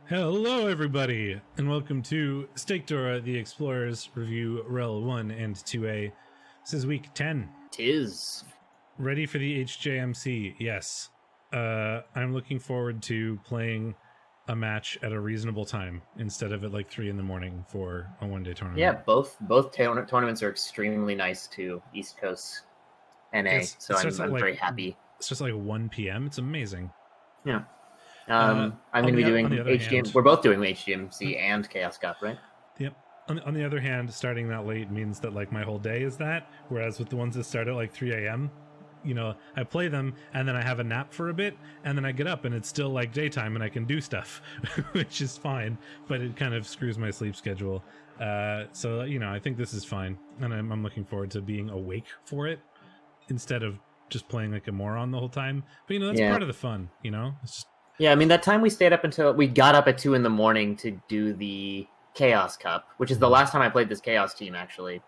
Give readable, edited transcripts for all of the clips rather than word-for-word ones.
Hello, everybody, and welcome to Steakdorra, the Explorers Review REL 1 and 2A. This is week 10. Tis. Ready for the HJMC, yes. I'm looking forward to playing a match at a reasonable time instead of at like 3 in the morning for a one-day tournament. Yeah, both tournaments are extremely nice to East Coast NA, so I'm very happy. It's just like 1 p.m. It's amazing. Yeah. I'm going to be doing HGM. We're both doing HGMC and Chaos Cup, right? Yep. On the other hand, starting that late means that like my whole day is that, whereas with the ones that start at like 3 a.m., you know, I play them and then I have a nap for a bit and then I get up and it's still like daytime and I can do stuff, which is fine, but it kind of screws my sleep schedule. So, you know, I think this is fine, and I'm looking forward to being awake for it instead of just playing like a moron the whole time. But, you know, that's part of the fun, you know? It's just... Yeah, I mean, that time we stayed up until we got up at 2 in the morning to do the Chaos Cup, which is the last time I played this Chaos team, actually.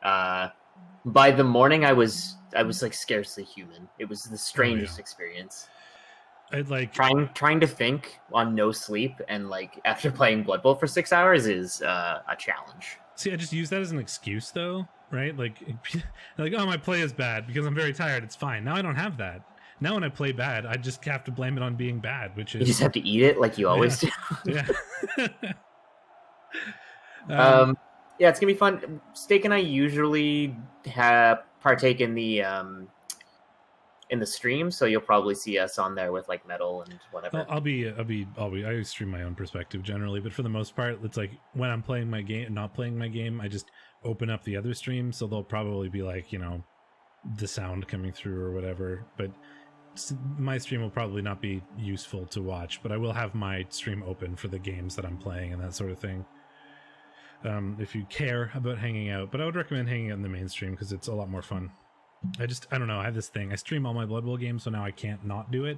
By the morning, I was like scarcely human. It was the strangest experience. I'd like trying to think on no sleep and like after playing Blood Bowl for 6 hours is a challenge. See, I just use that as an excuse, though, right? Like, oh, my play is bad because I'm very tired. It's fine. Now I don't have that. Now when I play bad, I just have to blame it on being bad, which is... You just have to eat it like you always do. Yeah. Yeah, it's going to be fun. Steak and I usually partake in the stream, so you'll probably see us on there with like metal and whatever. I stream my own perspective generally, but for the most part, it's like when I'm playing my game, not playing my game, I just open up the other stream, so they'll probably be like, you know, the sound coming through or whatever, but my stream will probably not be useful to watch, but I will have my stream open for the games that I'm playing and that sort of thing. If you care about hanging out, but I would recommend hanging out in the mainstream because it's a lot more fun. I don't know, I have this thing. I stream all my Blood Bowl games, so now I can't not do it.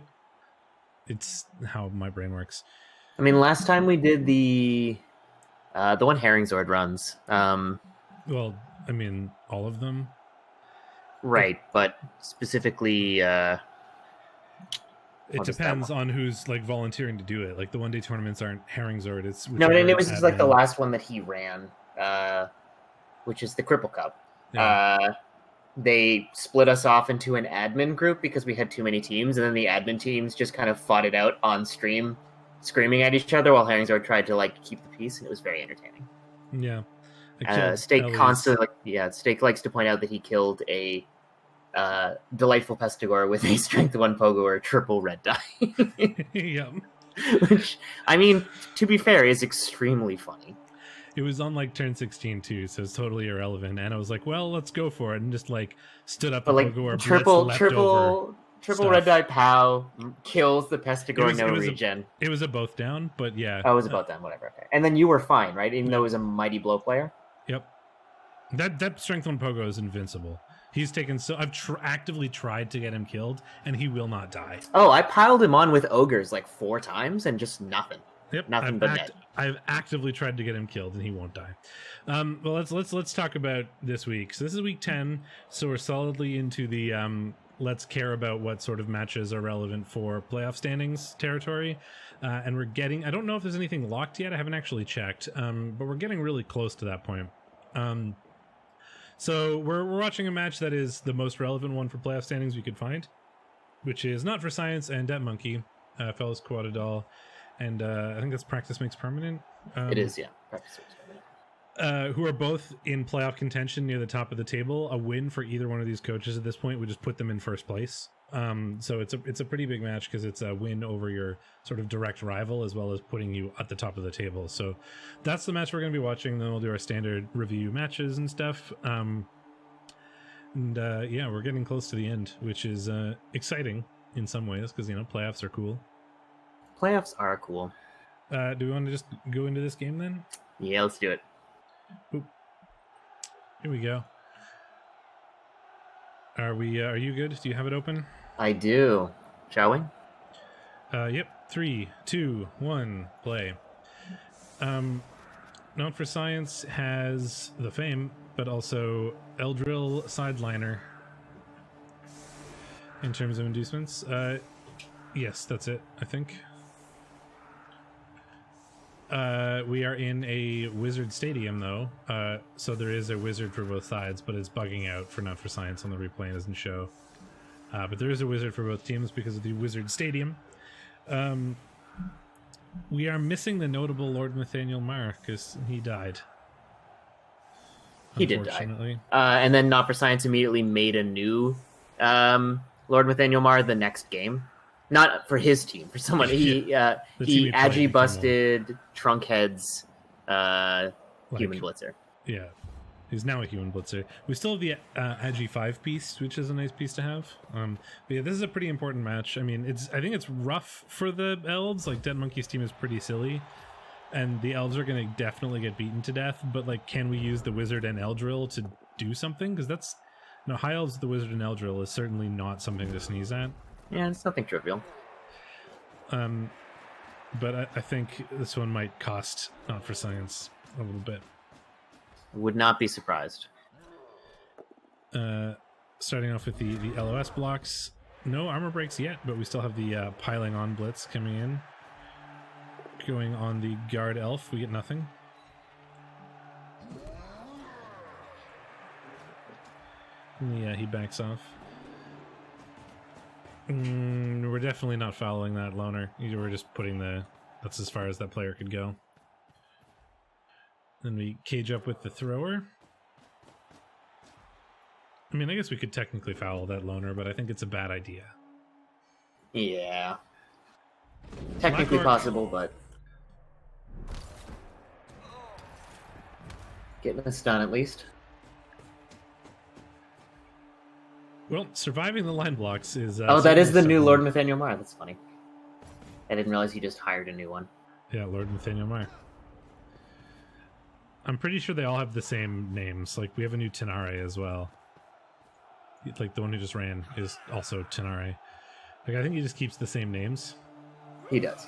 It's how my brain works. I mean, last time we did the one Herringzord runs. Well, I mean, all of them. Right, but specifically... it depends on who's like volunteering to do it. Like the one-day tournaments aren't Herringzord. It's no, and it was just like the last one that he ran, which is the Cripple Cup. Yeah. They split us off into an admin group because we had too many teams, and then the admin teams just kind of fought it out on stream, screaming at each other while Herringzord tried to like keep the peace, and it was very entertaining. Yeah. Steak constantly, Steak likes to point out that he killed a delightful Pestigor with a strength 1 pogo or a triple red die. Yeah. Which, I mean, to be fair, is extremely funny. It was on like turn 16 too, so it's totally irrelevant. And I was like, well, let's go for it, and just like stood up but, the like, Pogor. Triple red die pow kills the Pestigor regen. It was a both down, but yeah. Oh, it was a both down, whatever. Okay. And then you were fine, right? Even though it was a mighty blow player. Yep. That strength 1 pogo is invincible. He's taken I've actively tried to get him killed, and he will not die. Oh, I piled him on with ogres like 4 times, and just nothing. Yep, nothing but dead. I've actively tried to get him killed, and he won't die. Well, let's talk about this week. So this is week 10, so we're solidly into the let's care about what sort of matches are relevant for playoff standings territory, and we're getting. I don't know if there's anything locked yet. I haven't actually checked, but we're getting really close to that point. So we're watching a match that is the most relevant one for playoff standings we could find, which is Not for Science and Debt Monkey, Fellas Quadadol, and I think that's Practice Makes Permanent. It is, yeah. Practice Makes Permanent. Who are both in playoff contention near the top of the table. A win for either one of these coaches at this point would just put them in first place. So it's a pretty big match because it's a win over your sort of direct rival as well as putting you at the top of the table. So that's the match we're going to be watching. Then we'll do our standard review matches and stuff. Yeah, we're getting close to the end, which is exciting in some ways because, you know, playoffs are cool. Playoffs are cool. Do we want to just go into this game then? Yeah, let's do it. Oop. Here we go. Are you good? Do you have it open? I do. Shall we? Yep. 3, 2, 1, play. Not for Science has the fame, but also Eldril Sideliner in terms of inducements. Yes, that's it, I think. We are in a wizard stadium, though. So there is a wizard for both sides, but it's bugging out for Not for Science on the replay and doesn't show. But there is a wizard for both teams because of the wizard stadium. We are missing the notable Lord Nathaniel Marr because he died. He did die. And then Not for Science immediately made a new Lord Nathaniel Marr the next game. Not for his team, for someone. He agi busted Trunkhead's human blitzer. Yeah, he's now a human blitzer. We still have the agi 5 piece, which is a nice piece to have. But yeah, this is a pretty important match. I mean, I think it's rough for the Elves. Like, Dead Monkey's team is pretty silly, and the Elves are going to definitely get beaten to death. But like, can we use the Wizard and Eldril to do something? Because that's High Elves, the Wizard and Eldril is certainly not something to sneeze at. Yeah, it's nothing trivial. But I think this one might cost Not for Science a little bit. Would not be surprised. Starting off with the LOS blocks. No armor breaks yet, but we still have the piling on blitz coming in. Going on the guard elf, we get nothing. Yeah, he backs off. We're definitely not following that loner. We're just putting that's as far as that player could go. Then we cage up with the thrower. I mean, I guess we could technically foul that loner, but I think it's a bad idea. Yeah. Technically possible, but getting a stun at least. Well, surviving the line blocks is... that is the new Lord Nathaniel Marr. That's funny. I didn't realize he just hired a new one. Yeah, Lord Nathaniel Marr. I'm pretty sure they all have the same names. Like, we have a new Tenare as well. Like, the one who just ran is also Tenare. Like, I think he just keeps the same names. He does.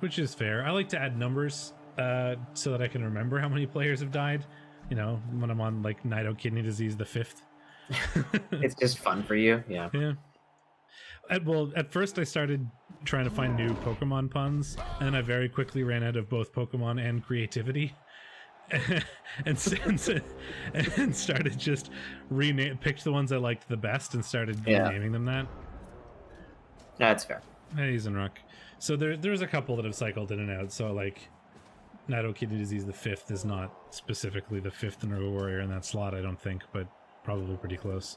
Which is fair. I like to add numbers so that I can remember how many players have died. You know, when I'm on, like, Nido Kidney Disease the 5th. It's just fun for you, yeah. Yeah. At first I started trying to find new Pokemon puns, and then I very quickly ran out of both Pokemon and creativity. and started just picked the ones I liked the best and started renaming them that. That's fair. Hey, Zenrock. So there's a couple that have cycled in and out, so, like, Nido Kidney Disease the 5th is not specifically the 5th Nerva Warrior in that slot, I don't think, but probably pretty close.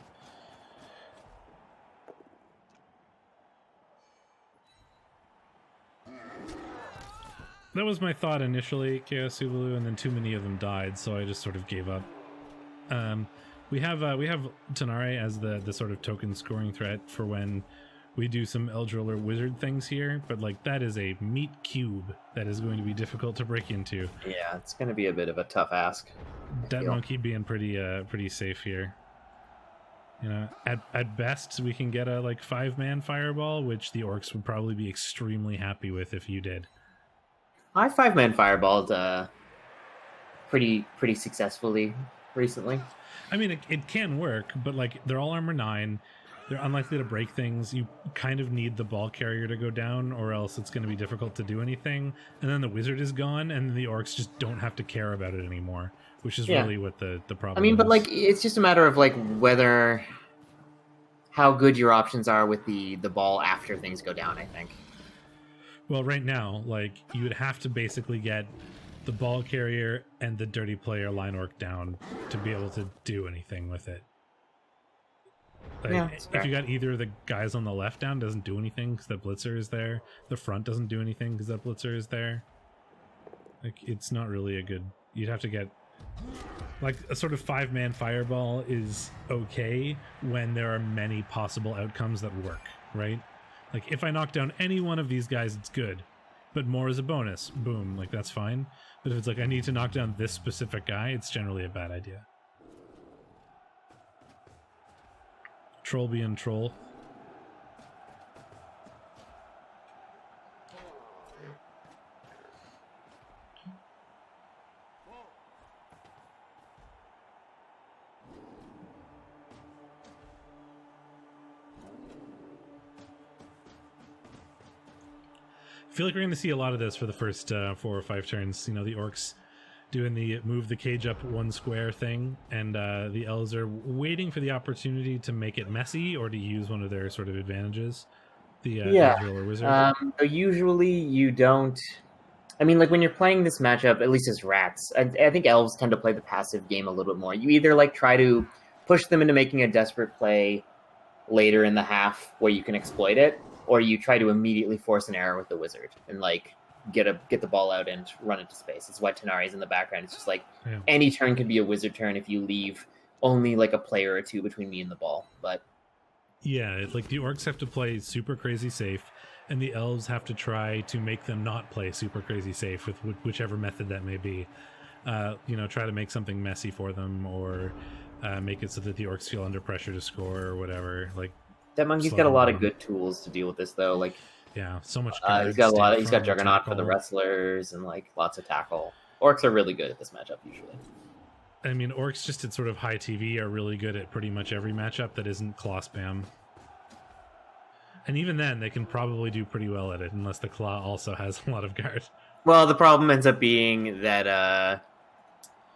That was my thought initially, Chaos Subaru, and then too many of them died, so I just sort of gave up. We have Tenare as the sort of token scoring threat for when we do some Eldril or Wizard things here, but like that is a meat cube that is going to be difficult to break into. Yeah, it's going to be a bit of a tough ask. Dead Monkey being pretty safe here. You know, at best we can get a like 5-man fireball, which the orcs would probably be extremely happy with if you did. I 5-man fireballed pretty successfully recently. I mean, it can work, but like they're all armor 9. They're unlikely to break things. You kind of need the ball carrier to go down, or else it's going to be difficult to do anything. And then the wizard is gone, and the orcs just don't have to care about it anymore, which is really what the problem is. I mean, but like it's just a matter of like how good your options are with the ball after things go down, I think. Well, right now, like you would have to basically get the ball carrier and the dirty player line orc down to be able to do anything with it. Like, if you got either of the guys on the left down, doesn't do anything because that blitzer is there. The front doesn't do anything because that blitzer is there. Like, it's not really a good... You'd have to get... Like, a sort of 5-man fireball is okay when there are many possible outcomes that work, right? Like, if I knock down any one of these guys, it's good. But more is a bonus. Boom. Like, that's fine. But if it's like, I need to knock down this specific guy, it's generally a bad idea. Troll being troll. I feel like we're going to see a lot of this for the first 4 or 5 turns. You know, the orcs doing the move the cage up 1 square thing, and the elves are waiting for the opportunity to make it messy or to use one of their sort of advantages. The Eldril or Wizard. So usually you don't. I mean, like when you're playing this matchup, at least as rats, I think elves tend to play the passive game a little bit more. You either like try to push them into making a desperate play later in the half where you can exploit it, or you try to immediately force an error with the wizard and like get the ball out and run into space. It's why Tanari's in the background. It's just like any turn can be a wizard turn if you leave only like a player or two between me and the ball. But yeah, it's like the orcs have to play super crazy safe, and the elves have to try to make them not play super crazy safe with whichever method that may be. You know, try to make something messy for them, or make it so that the orcs feel under pressure to score or whatever. Like that monkey's got a lot of good tools to deal with this, though. Like, yeah, so much. He's got Juggernaut for the wrestlers and like lots of tackle. Orcs are really good at this matchup usually. I mean, orcs just at sort of high TV are really good at pretty much every matchup that isn't claw spam. And even then, they can probably do pretty well at it, unless the claw also has a lot of guard. Well, the problem ends up being that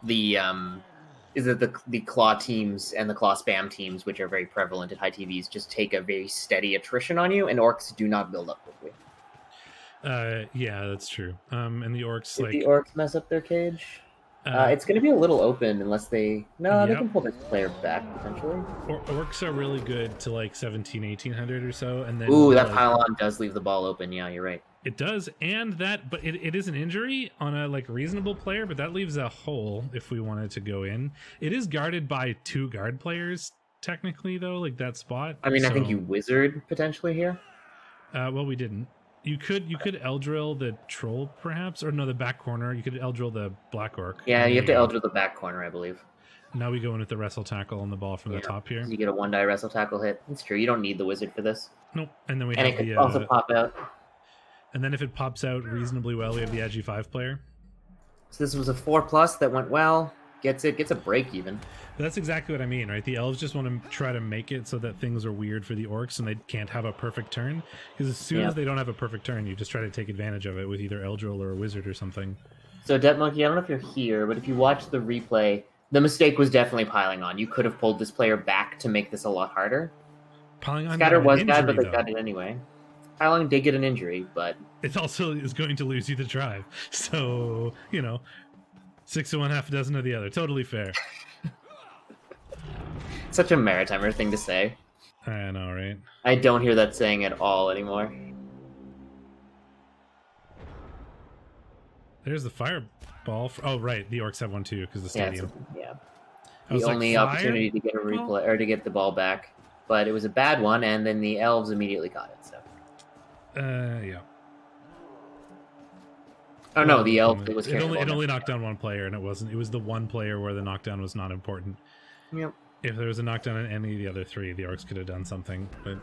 the claw teams and the claw spam teams, which are very prevalent at high TVs, just take a very steady attrition on you, and orcs do not build up quickly. Yeah, that's true. And the orcs, Did the orcs mess up their cage? It's going to be a little open unless they... No, they can pull this player back, potentially. Orcs are really good to, like, 1800 or so, and then... Ooh, that pylon does leave the ball open. Yeah, you're right. It does, and but it is an injury on a, like, reasonable player, but that leaves a hole if we wanted to go in. It is guarded by 2 guard players, technically, though, like, that spot. I mean, I think you wizard, potentially, here. Well, we didn't. You could Eldril the troll, perhaps, or no, the back corner. You could Eldril the black orc. Yeah, you have to Eldril the back corner, I believe. Now we go in with the wrestle tackle on the ball from the top here. You get a 1-die wrestle tackle hit. It's true. You don't need the wizard for this. Nope. And then it could also pop out. And then if it pops out reasonably well, we have the edgy 5 player. So this was a 4+ that went well. Gets a break even. But that's exactly what I mean, right? The elves just want to try to make it so that things are weird for the orcs and they can't have a perfect turn. Because as soon as they don't have a perfect turn, you just try to take advantage of it with either Eldril or a wizard or something. So Debt Monkey, I don't know if you're here, but if you watch the replay, the mistake was definitely piling on. You could have pulled this player back to make this a lot harder. Piling on Scatter was bad, but they got it anyway. Piling did get an injury, but... It also is going to lose you the drive. So, you know... 6 of one, half a dozen of the other. Totally fair. Such a Maritimer thing to say. I know, right? I don't hear that saying at all anymore. There's the fireball. Oh, right. The orcs have one too because the stadium. Yeah. The only opportunity to get a replay or to get the ball back, but it was a bad one, and then the elves immediately got it. So. Yeah. Oh no, the elf was it only knocked down 1 player, and it wasn't. It was the 1 player where the knockdown was not important. Yep. If there was a knockdown on any of the other 3, the orcs could have done something, but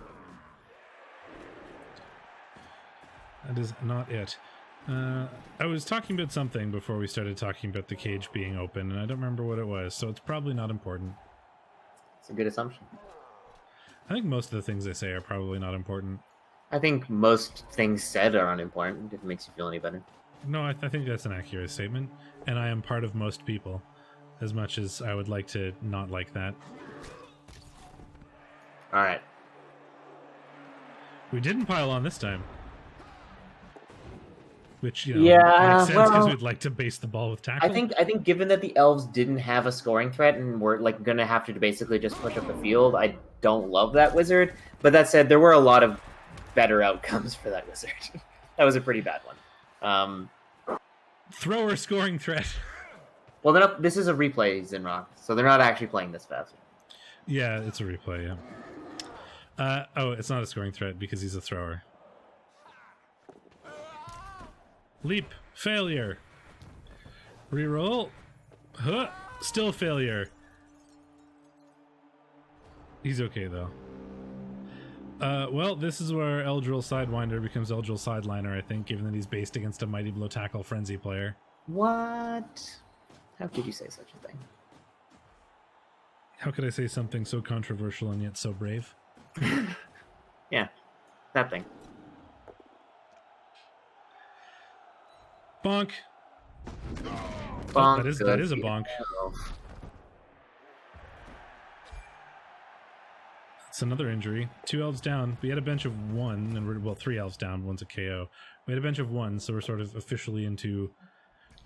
that is not it. I was talking about something before we started talking about the cage being open, and I don't remember what it was, so it's probably not important. It's a good assumption. I think most of the things I say are probably not important. I think most things said are unimportant, if it makes you feel any better. No, I think that's an accurate statement, and I am part of most people, as much as I would like to not like that. All right. We didn't pile on this time. Which, you know, makes sense because we'd like to base the ball with tackle. I think given that the elves didn't have a scoring threat and were like going to have to basically just push up the field, I don't love that wizard. But that said, there were a lot of better outcomes for that wizard. That was a pretty bad one. Thrower scoring threat. Well, this is a replay, Zinrock, so they're not actually playing this fast. Yeah, it's a replay, yeah. Oh, it's not a scoring threat because he's a thrower. Leap. Failure. Reroll. Huh. Still failure. He's okay, though. Well, this is where Eldril Sidewinder becomes Eldril Sideliner, I think, given that he's based against a Mighty Blow Tackle Frenzy player. What? How could you say such a thing? How could I say something so controversial and yet so brave? Yeah, that thing. Bonk. Bonk. That is a bonk. It's another injury. 2 elves down. We had a bench of 1, and 3 elves down. 1's a KO. We had a bench of 1, so we're sort of officially into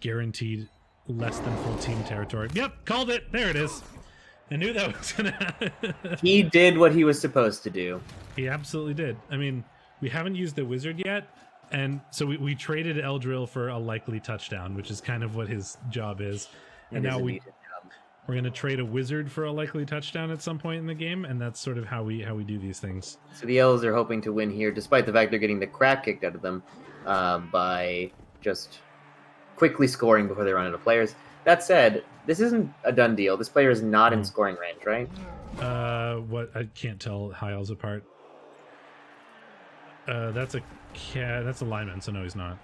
guaranteed less than full team territory. Yep, called it. There it is. I knew that was gonna happen. He did what he was supposed to do. He absolutely did. I mean, we haven't used the wizard yet, and so we traded Eldril for a likely touchdown, which is kind of what his job is. And now we're going to trade a wizard for a likely touchdown at some point in the game, and that's sort of how we do these things. So the Elves are hoping to win here, despite the fact they're getting the crap kicked out of them by just quickly scoring before they run out of players. That said, this isn't a done deal. This player is not in scoring range, right? What? I can't tell high elves apart. That's a cat. That's a lineman, so no, he's not.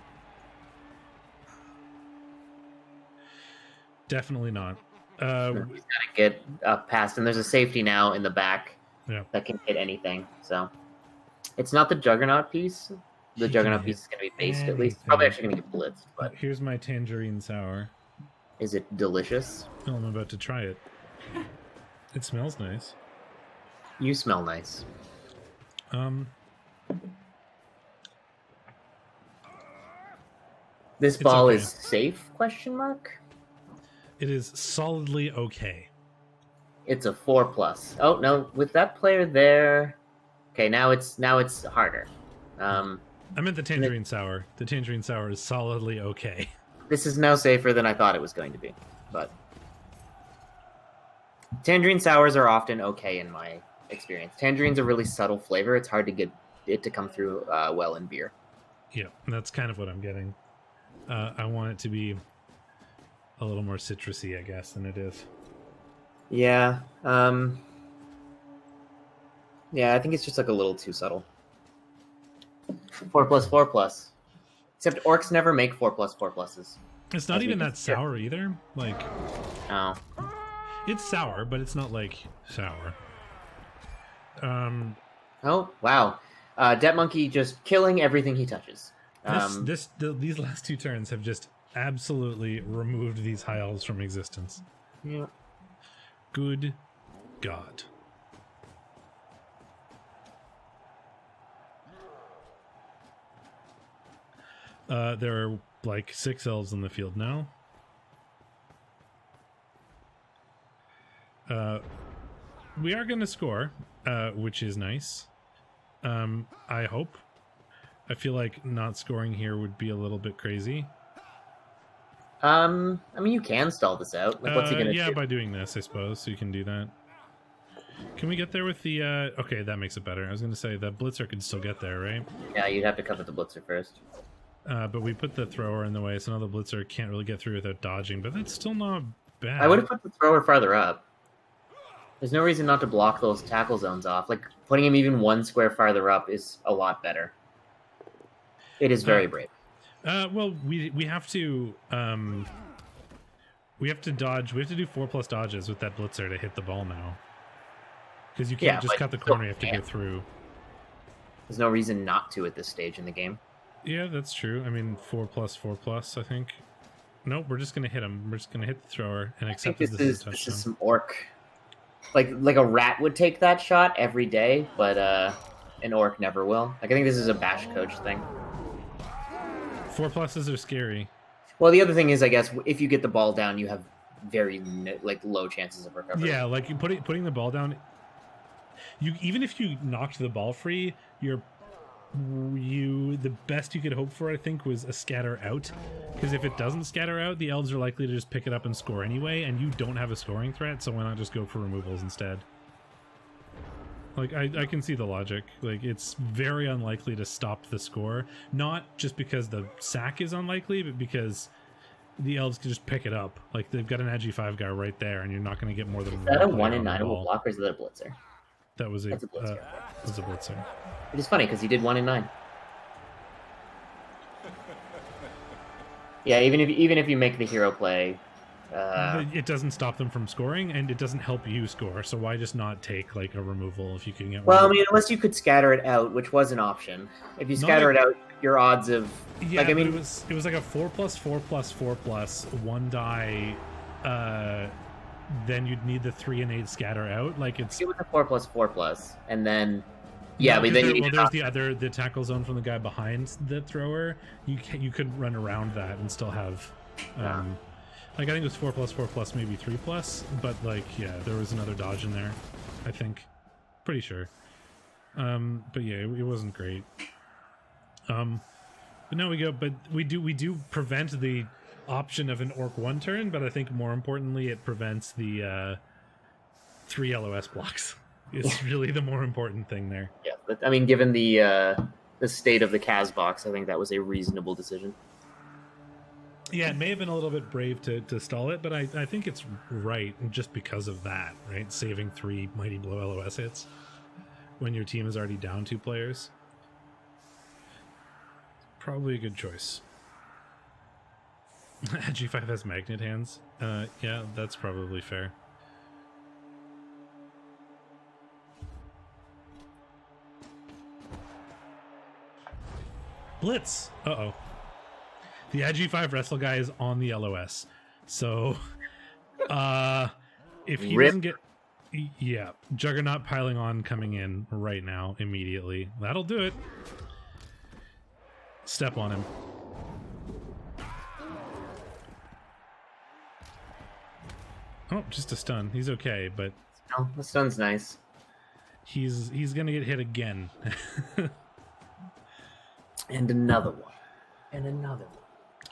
Definitely not. He's got to get up past, and there's a safety now in the back that can hit anything. So it's not the Juggernaut piece. The Juggernaut piece is going to be based at least. Probably actually going to get blitzed. But here's my Tangerine Sour. Is it delicious? Oh, I'm about to try it. It smells nice. You smell nice. This ball okay. is safe? Question mark. It is solidly okay. It's a 4+. Oh no, with that player there. Okay, now it's harder. I meant the Tangerine Sour. The Tangerine Sour is solidly okay. This is no safer than I thought it was going to be, but Tangerine Sours are often okay in my experience. Tangerine's a really subtle flavor. It's hard to get it to come through well in beer. Yeah, that's kind of what I'm getting. I want it to be a little more citrusy, I guess, than it is. Yeah. Yeah, I think it's just like a little too subtle. 4+. Except orcs never make 4+4+. It's not even that sour either. Like, oh, it's sour, but it's not like sour. Oh wow! Debt Monkey just killing everything he touches. These last 2 turns have just absolutely removed these high elves from existence. Yeah. Good God. There are like 6 elves in the field now. We are going to score, which is nice. I hope. I feel like not scoring here would be a little bit crazy. I mean, you can stall this out. Like, what's he gonna do? Yeah, by doing this, I suppose. So you can do that. Can we get there with the... Okay, that makes it better. I was going to say, the blitzer could still get there, right? Yeah, you'd have to cover the blitzer first. But we put the thrower in the way, so now the blitzer can't really get through without dodging, but that's still not bad. I would have put the thrower farther up. There's no reason not to block those tackle zones off. Like, putting him even 1 square farther up is a lot better. It is very brave. Well, we have to dodge. We have to do 4+ dodges with that blitzer to hit the ball now. Because you can't just cut the corner. You have to go through. There's no reason not to at this stage in the game. Yeah, that's true. I mean, 4+4+. I think. Nope, we're just gonna hit him. We're just gonna hit the thrower and accept that this is a touchdown. This is some orc. Like a rat would take that shot every day, but an orc never will. Like, I think this is a bash coach thing. 4+s are scary. Well, the other thing is, I guess, if you get the ball down, you have very low chances of recovery. Yeah, like you putting the ball down. You even if you knocked the ball free, the best you could hope for, I think, was a scatter out. Because if it doesn't scatter out, the elves are likely to just pick it up and score anyway, and you don't have a scoring threat, so why not just go for removals instead? Like, I can see the logic. Like, it's very unlikely to stop the score. Not just because the sack is unlikely, but because the elves can just pick it up. Like, they've got an edgy 5 guy right there, and you're not going to get more than one. Is that a 1 in 9 block, or is that a blitzer? That was a blitzer. Was a blitzer. It is funny, because he did 1 in 9. Yeah, even if you make the hero play... it doesn't stop them from scoring, and it doesn't help you score, so why just not take, like, a removal if you can get one? Well, I mean, unless you could scatter it out, which was an option. If you scatter it out, your odds of Yeah, I mean, it was like a 4+4+4+, one die. Then you'd need the 3 and 8 scatter out. Like it was a 4+4+, and then but then there's the tackle zone from the guy behind the thrower. You could run around that and still have. Like I think it was 4+4+, maybe 3+, but like there was another dodge in there. I think, pretty sure. But yeah, it wasn't great. But no, we do prevent the option of an orc 1 turn, but I think more importantly it prevents the 3 LOS blocks. It's really the more important thing there. Yeah, but I mean, given the state of the Kaz box, I think that was a reasonable decision. Yeah, it may have been a little bit brave to stall it, but I think it's right just because of that, right? Saving 3 Mighty Blow LOS hits when your team is already down 2 players. Probably a good choice. G5 has magnet hands. Yeah, that's probably fair. Blitz! Uh-oh. The G5 wrestle guy is on the LOS. So, if he doesn't get... Yeah, Juggernaut piling on coming in right now, immediately. That'll do it. Step on him. Oh, just a stun. He's okay, but... Oh, the stun's nice. He's gonna get hit again. And another one. And another one.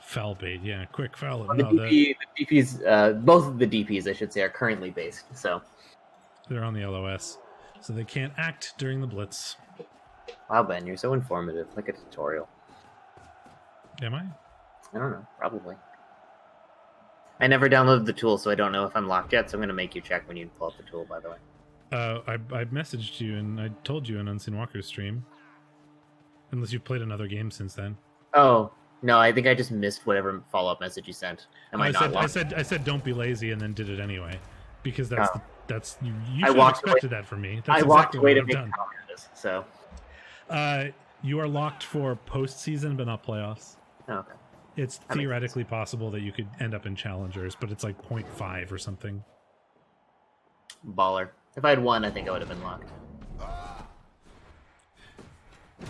Foul bait, yeah. Quick foul. Well, the DPs, both of the DPs, I should say, are currently based, so... They're on the LOS, so they can't act during the blitz. Wow, Ben, you're so informative. Like a tutorial. Am I? I don't know. Probably. I never downloaded the tool, so I don't know if I'm locked yet, so I'm going to make you check when you pull up the tool, by the way. I messaged you, and I told you in Unseen Walker's stream. Unless you've played another game since then. Oh, no, I think I just missed whatever follow-up message you sent. I said don't be lazy, and then did it anyway. Because that's you should have expected that from me. That's exactly what I've done. So, you are locked for postseason, but not playoffs. Oh, okay. It's theoretically possible that you could end up in challengers, but it's like 0.5 or something. Baller. If I had won, I think I would have been locked.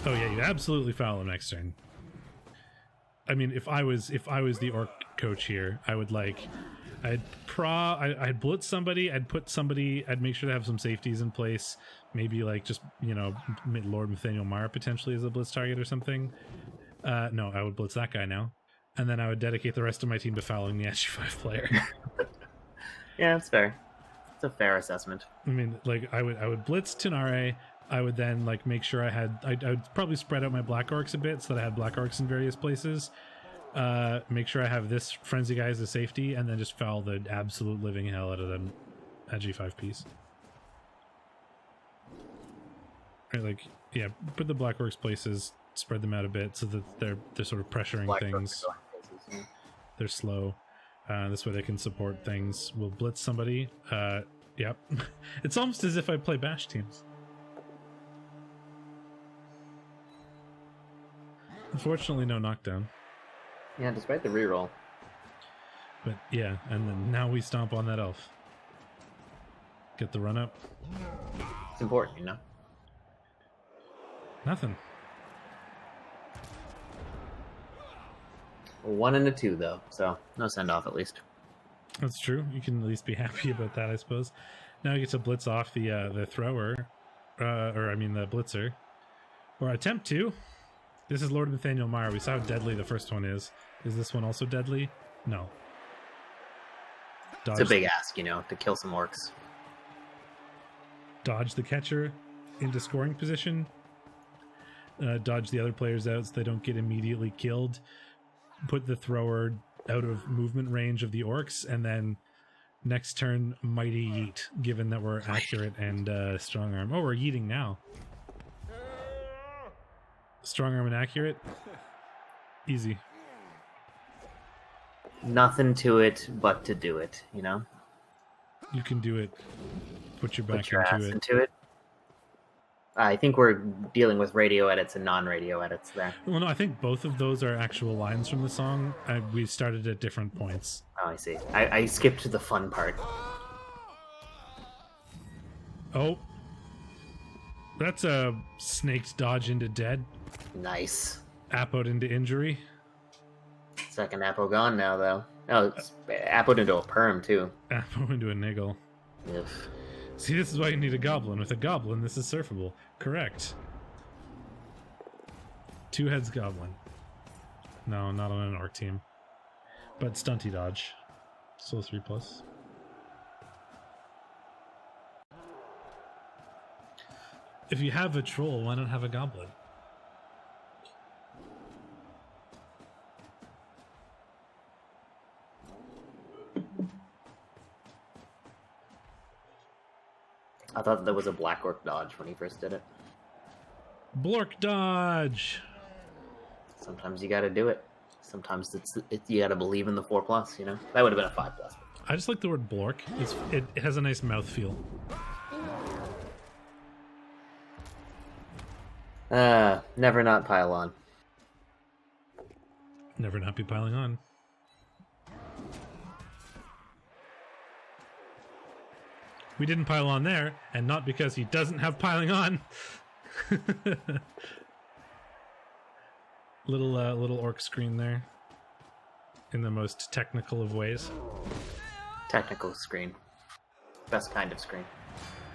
Oh yeah, you'd absolutely foul him next turn. I mean, if I was the orc coach here, I would I'd blitz somebody, I'd make sure to have some safeties in place. Maybe like just, Lord Nathaniel Mara potentially as a blitz target or something. No, I would blitz that guy now. And then I would dedicate the rest of my team to fouling the SG5 player. Yeah, that's fair. It's a fair assessment. I mean, like I would blitz Tenare. I would then make sure I would probably spread out my black orcs a bit so that I had black orcs in various places. Make sure I have this frenzy guy as a safety, and then just foul the absolute living hell out of them at G5 piece. Right, put the black orcs places, spread them out a bit so that they're sort of pressuring black things. Places, yeah. They're slow. This way they can support things. We'll blitz somebody. Yep. It's almost as if I play bash teams. Unfortunately, no knockdown. Yeah, despite the reroll. But yeah, and then now we stomp on that elf. Get the run up. It's important, Nothing. 1 and a 2, though, so no send off at least. That's true. You can at least be happy about that, I suppose. Now you get to blitz off the thrower, the blitzer, or attempt to. This is Lord Nathaniel Meyer. We saw how deadly the first one is. Is this one also deadly? No. Dodge. It's a big ask, to kill some orcs. Dodge the catcher into scoring position. Dodge the other players out so they don't get immediately killed. Put the thrower out of movement range of the orcs, and then next turn, mighty yeet, given that we're accurate and strong arm. Oh, we're yeeting now. Strong arm and accurate. Easy. Nothing to it but to do it, You can do it. Put your back into it. I think we're dealing with radio edits and non-radio edits there. Well, no, I think both of those are actual lines from the song. We started at different points. Oh, I see. I skipped to the fun part. Oh. That's a snaked dodge into dead. Nice. Appoed into injury. Second Appo gone now, though. Oh, it's Appoed into a perm, too. Appo into a niggle. Ugh. See, this is why you need a goblin. With a goblin, this is surfable. Correct. 2 heads goblin. No, not on an orc team. But stunty dodge. Still 3+. If you have a troll, why not have a goblin? I thought that was a black orc dodge when he first did it. Blork dodge! Sometimes you gotta do it. Sometimes you gotta believe in the 4+, you know? That would have been a 5+. I just like the word blork. It has a nice mouthfeel. Never not pile on. Never not be piling on. We didn't pile on there, and not because he doesn't have piling on. Little orc screen there. In the most technical of ways. Technical screen. Best kind of screen.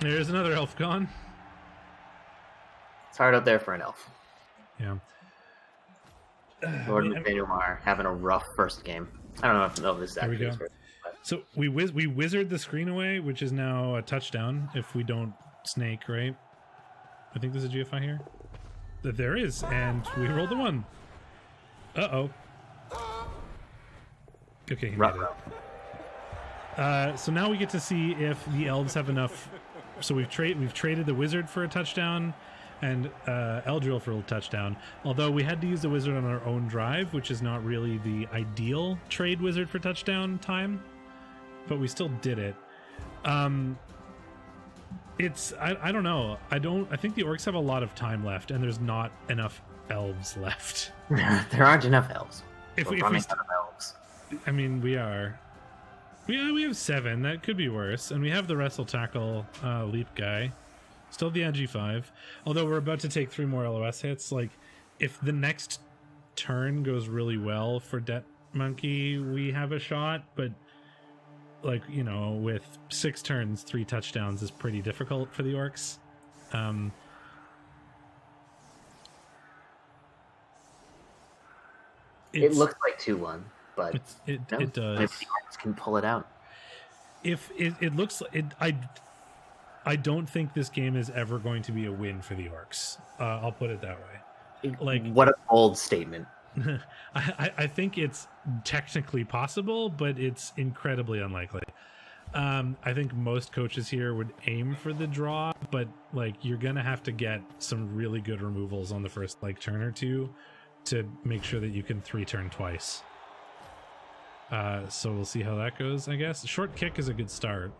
There's another elf gone. It's hard out there for an elf. Yeah. Lord Nathaniel Marr having a rough first game. I don't know if this is There we actually go. his first. So we wizard the screen away, which is now a touchdown if we don't snake, right? I think there's a GFI here. There is, and we rolled the 1. Uh-oh. Okay, he made it. So now we get to see if the elves have enough. So we've traded the wizard for a touchdown and Eldril for a touchdown. Although we had to use the wizard on our own drive, which is not really the ideal trade wizard for touchdown time, but we still did it. It's I don't know. I think the orcs have a lot of time left, and there's not enough elves left. There aren't enough elves. If we out of elves. I mean, we are. We have 7. That could be worse. And we have the wrestle tackle leap guy. Still the edgy 5. Although we're about to take 3 more LOS hits. Like, if the next turn goes really well for Det Monkey, we have a shot. But, like, you know, with 6 turns, 3 touchdowns is pretty difficult for the orcs. It looks like 2-1, but it does. Maybe the orcs can pull it out. If it looks it, I don't think this game is ever going to be a win for the orcs. I'll put it that way. Like, what a bold statement. I think it's technically possible, but it's incredibly unlikely. I think most coaches here would aim for the draw, but like you're gonna have to get some really good removals on the first like turn or 2 to make sure that you can 3-turn twice. So we'll see how that goes, I guess. Short kick is a good start.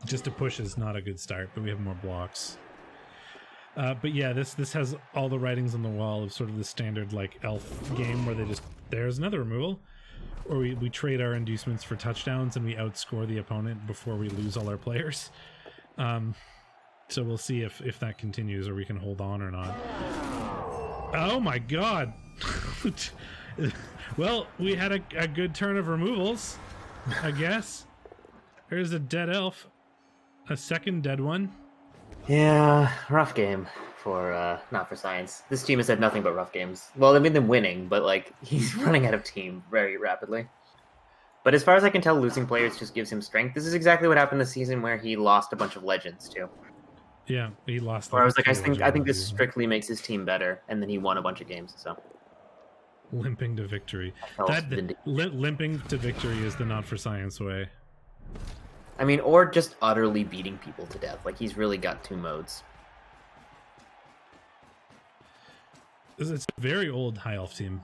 Just a push is not a good start, but we have more blocks. But yeah, this has all the writings on the wall of sort of the standard like elf game where they just, there's another removal. Or we trade our inducements for touchdowns and we outscore the opponent before we lose all our players. So we'll see if that continues or we can hold on or not. Oh my god! Well, we had a good turn of removals, I guess. There's a dead elf. A second dead one. Yeah, rough game for not for science. This team has had nothing but rough games. Well, I mean them winning, but like he's running out of team very rapidly. But as far as I can tell, losing players just gives him strength. This is exactly what happened this season where he lost a bunch of legends too. Yeah, he lost. Where I was like, I think this strictly makes his team better, and then he won a bunch of games. So limping to victory. That limping to victory is the not for science way. I mean, or just utterly beating people to death. Like he's really got 2 modes. It's a very old high elf team.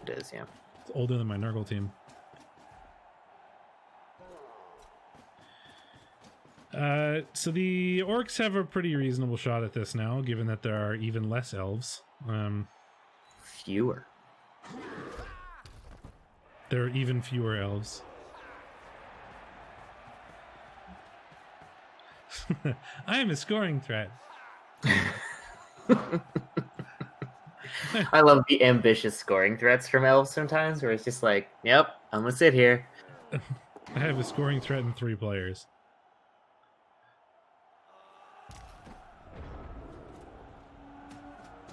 It is, yeah. It's older than my Nurgle team. So the orcs have a pretty reasonable shot at this now, given that there are even less elves. Fewer. There are even fewer elves. I am a scoring threat. I love the ambitious scoring threats from elves sometimes, where it's just like, yep, I'm gonna sit here. I have a scoring threat in 3 players.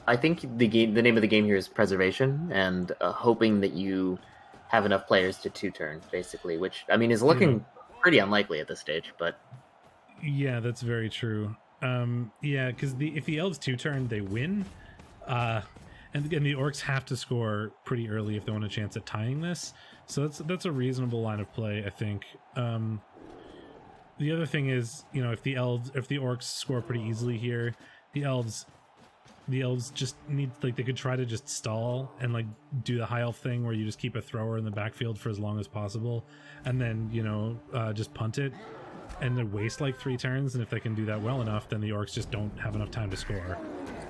I think the name of the game here is preservation, and hoping that you have enough players to 2-turn, basically, which, I mean, is looking pretty unlikely at this stage, but... Yeah, that's very true. Yeah, because if the elves 2-turn, they win. And again, the orcs have to score pretty early if they want a chance at tying this. So that's a reasonable line of play, I think. The other thing is, you know, if the orcs score pretty easily here, the elves just need, like, they could try to just stall and, like, do the high elf thing where you just keep a thrower in the backfield for as long as possible, and then, you know, just punt it and then waste like 3 turns. And if they can do that well enough, then the orcs just don't have enough time to score.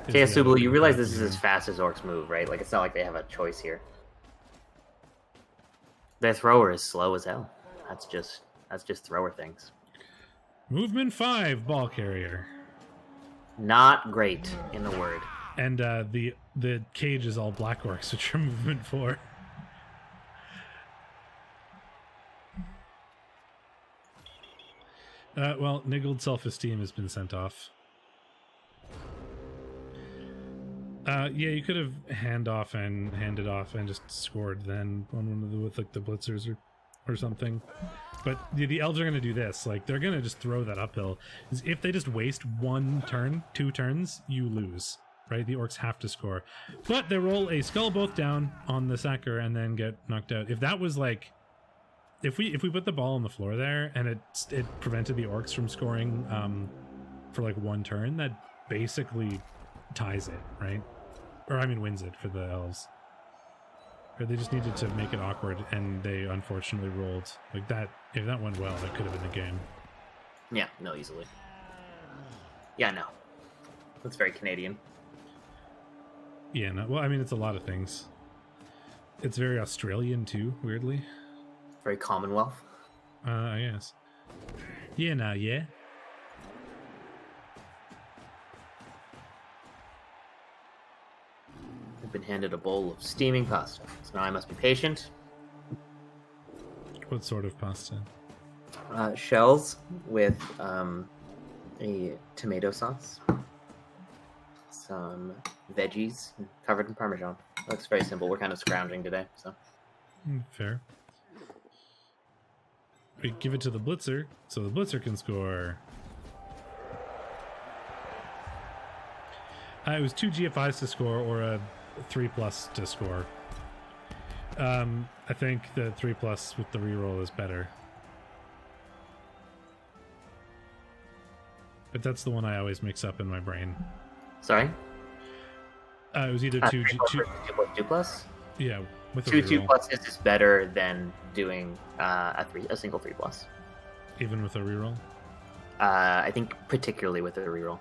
Yeah, Sublu, you realize this is as fast as orcs move, right? Like, it's not like they have a choice here. Their thrower is slow as hell. That's just thrower things. Movement 5, ball carrier. Not great in the word. And the cage is all black orcs, which are movement 4. Well, niggled self-esteem has been sent off. Yeah, you could have handed off and just scored then on one of with like the blitzers or something. But the elves are going to do this. Like, they're going to just throw that uphill. If they just waste 1 turn, 2 turns, you lose, right? The orcs have to score. But they roll a skull both down on the sacker and then get knocked out. If that was like... If we put the ball on the floor there and it prevented the orcs from scoring for like 1 turn, that basically ties it, right? Or I mean wins it for the elves. Or they just needed to make it awkward, and they unfortunately rolled like that. If that went well, that could have been the game. Yeah, no, easily. Yeah, no. That's very Canadian. Yeah, no, well, I mean, it's a lot of things. It's very Australian too, weirdly. Very Commonwealth. I guess. Yeah, no, yeah. I've been handed a bowl of steaming pasta, so now I must be patient. What sort of pasta? Shells with a tomato sauce, some veggies covered in Parmesan. Looks very simple. We're kind of scrounging today, so. Fair. We give it to the blitzer, so the blitzer can score. It was 2 GFIs to score, or a 3+ to score. I think the 3+ with the reroll is better. But that's the one I always mix up in my brain. Sorry? It was either 2 2+? Yeah, with a 2 reroll. 2+ is better than doing a single 3+. Even with a reroll? I think particularly with a reroll.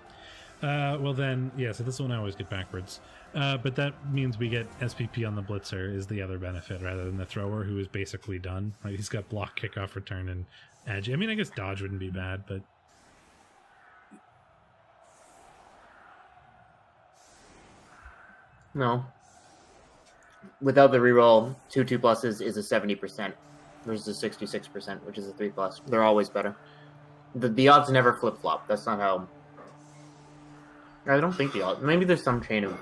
Well then, yeah, so this one I always get backwards. But that means we get SPP on the blitzer is the other benefit, rather than the thrower, who is basically done. Like, he's got block, kickoff, return, and edge. I mean, I guess dodge wouldn't be bad, but... No. Without the reroll, 2 2+s is a 70% versus a 66%, which is a 3+. They're always better. The odds never flip-flop. That's not how... I don't think the odds... Maybe there's some chain of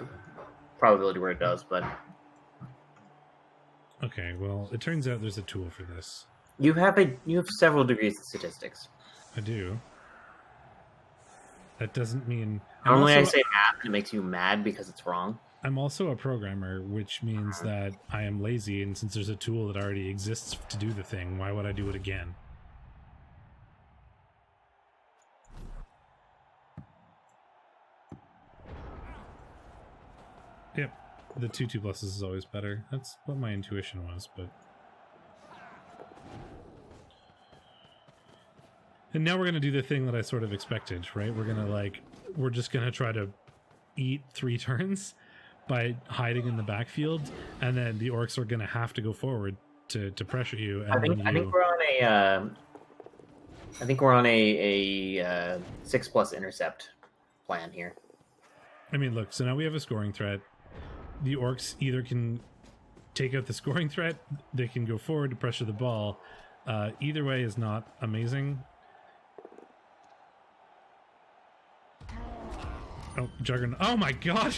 probability where it does, but... Okay, well, it turns out there's a tool for this. You have several degrees of statistics. I do. That doesn't mean... Normally I say math, and it makes you mad because it's wrong. I'm also a programmer, which means that I am lazy, and since there's a tool that already exists to do the thing, why would I do it again? Yep, the 2 2+ is always better. That's what my intuition was, but... And now we're going to do the thing that I sort of expected, right? We're just going to try to eat 3 turns by hiding in the backfield, and then the orcs are going to have to go forward to pressure you. And I think we're on a 6+ intercept plan here. I mean, look, so now we have a scoring threat. The orcs either can take out the scoring threat, they can go forward to pressure the ball. Either way is not amazing. Oh, Juggernaut. Oh my god!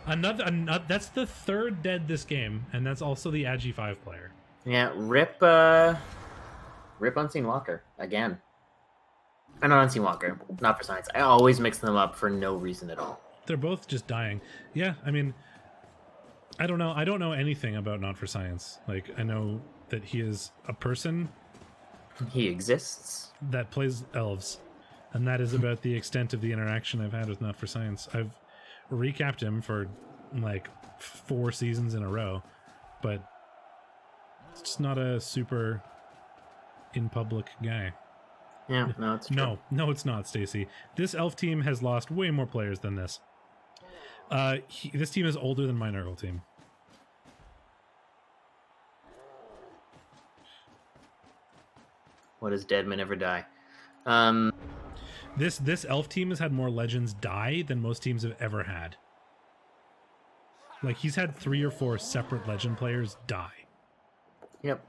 Another, that's the 3rd dead this game, and that's also the Agi 5 player. Yeah, rip Unseen Walker again. And not Unseen Walker, not for science. I always mix them up for no reason at all. They're both just dying. Yeah, I mean, I don't know. I don't know anything about Not for Science. Like, I know that he is a person. He exists. That plays elves. And that is about the extent of the interaction I've had with Not for Science. I've recapped him for like 4 seasons in a row, but it's just not a super in public guy. Yeah, no, it's true. No, it's not, Stacy. This elf team has lost way more players than this. This team is older than my Nurgle team. What does Deadman ever die? This elf team has had more legends die than most teams have ever had. Like, he's had 3 or 4 separate legend players die. Yep.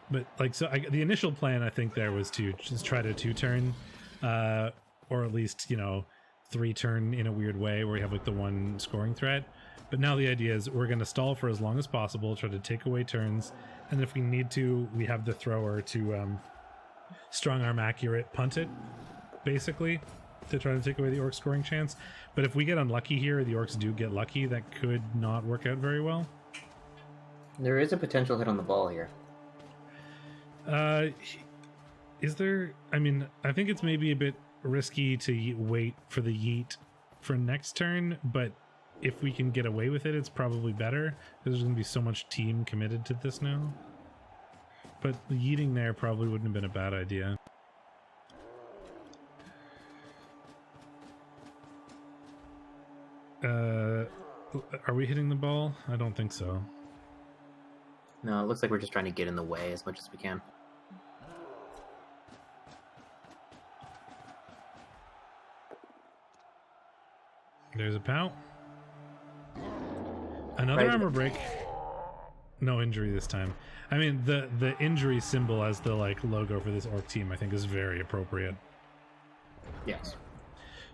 But like, so the initial plan, I think, there was to just try to 2-turn, or at least, 3-turn in a weird way where we have like the 1 scoring threat. But now the idea is we're going to stall for as long as possible, try to take away turns, and if we need to, we have the thrower to strong arm accurate punt it, basically, to try to take away the orc scoring chance. But if we get unlucky here, the orcs do get lucky, that could not work out very well. There is a potential hit on the ball here. Is there? I mean, I think it's maybe a bit risky to wait for the yeet for next turn, but if we can get away with it, it's probably better, because there's going to be so much team committed to this now. But the yeeting there probably wouldn't have been a bad idea. Are we hitting the ball? I don't think so. No, it looks like we're just trying to get in the way as much as we can. There's a POW. Another armor break. No injury this time. I mean, the injury symbol as the like logo for this orc team, I think, is very appropriate. Yes.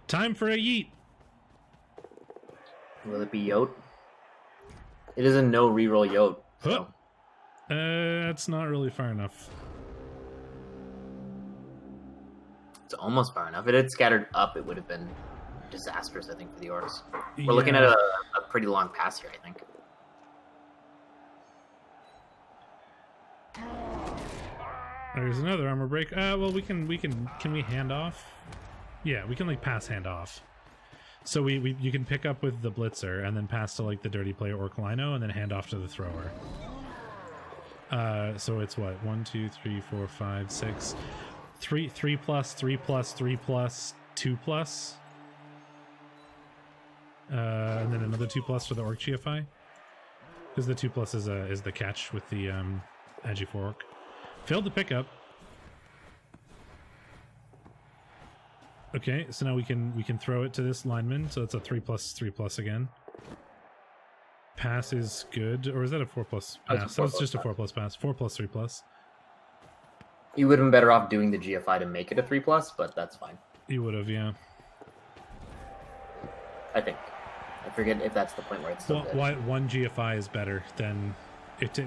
Time for a yeet. Will it be Yote? It is a no reroll Yote. So. That's not really far enough. It's almost far enough. If it had scattered up, it would have been disastrous, I think, for the orcs. We're looking at a pretty long pass here, I think. There's another armor break. Well, can we hand off? Yeah, we can like pass hand off. So you can pick up with the blitzer and then pass to like the dirty player Orc Lino and then hand off to the thrower. So it's what? 1, 2, 3, 4, 5, 6. 3 plus, 3 plus, 3 plus, 2 plus. And then another 2 plus for the Orc GFI. Because the 2 plus is the catch with the Agi 4 Orc. Failed the pickup. Okay, so now we can throw it to this lineman, so it's a 3 plus 3 plus again. Pass is good, or is that a 4 plus pass? That was just a 4 plus pass. 4 plus 3 plus. You would have been better off doing the GFI to make it a 3 plus, but that's fine. You would have, yeah. I think. I forget if that's the point where it's still good. Why one GFI is better than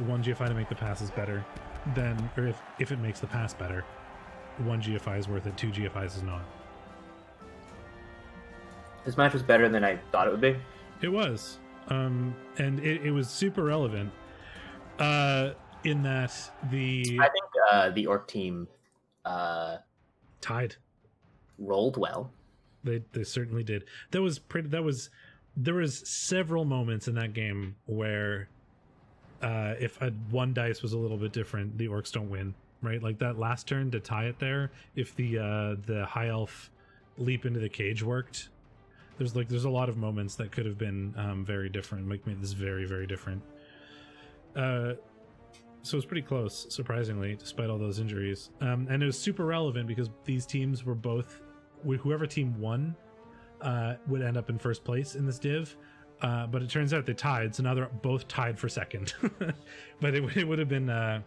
one GFI to make the pass is better than, or if it makes the pass better, 1 GFI is worth it. 2 GFIs is not. This match was better than I thought it would be. It was, and it was super relevant. In that I think the Orc team tied, rolled well. They certainly did. That was there was several moments in that game where if one dice was a little bit different, the orcs don't win, right? Like that last turn to tie it there, if the high elf leap into the cage worked, there's a lot of moments that could have been very different, made this very, very different. So it's pretty close, surprisingly, despite all those injuries. And it was super relevant because these teams were both, whoever team won would end up in first place in this div. But it turns out they tied, so now they're both tied for second. But it would have been,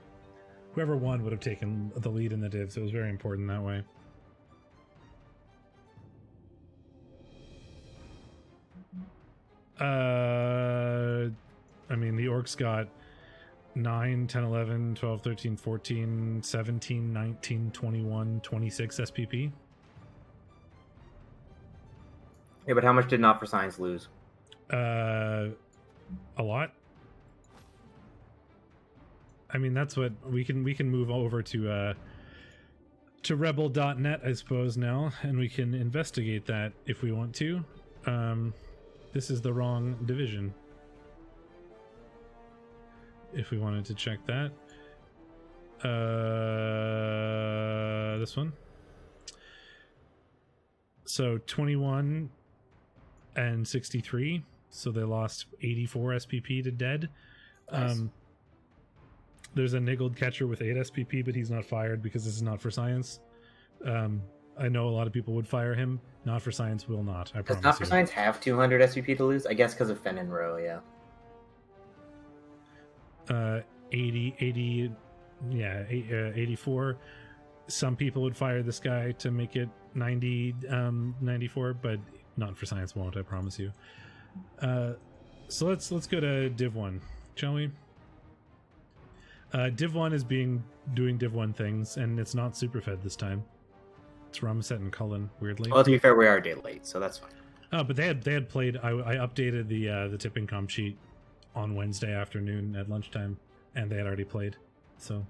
whoever won would have taken the lead in the div, so it was very important that way. I mean, the orcs got 9, 10, 11, 12, 13, 14, 17, 19, 21, 26 SPP. Yeah, but how much did Not for Science lose? A lot. I mean, that's what we can move over to REBBL.net, I suppose, now, and we can investigate that if we want to. This is the wrong division. If we wanted to check that. This one. So 21 and 63. So they lost 84 SPP to dead. Nice. There's a niggled catcher with 8 SPP, but he's not fired because this is Not for Science. I know a lot of people would fire him. Not for Science will not. I promise. Does Not for Science have 200 SPP to lose? I guess because of Fen and Row, yeah. 80, yeah, 84. Some people would fire this guy to make it 90, 94, but Not for Science won't, I promise you. So let's go to Div 1, shall we? Div 1 is doing Div 1 things, and it's not Superfed this time. It's Ramaset and Cullen, weirdly. Well, to be fair, we are a day late, so that's fine. Oh, but they had played. I updated the tipping comp sheet on Wednesday afternoon at lunchtime, and they had already played. So,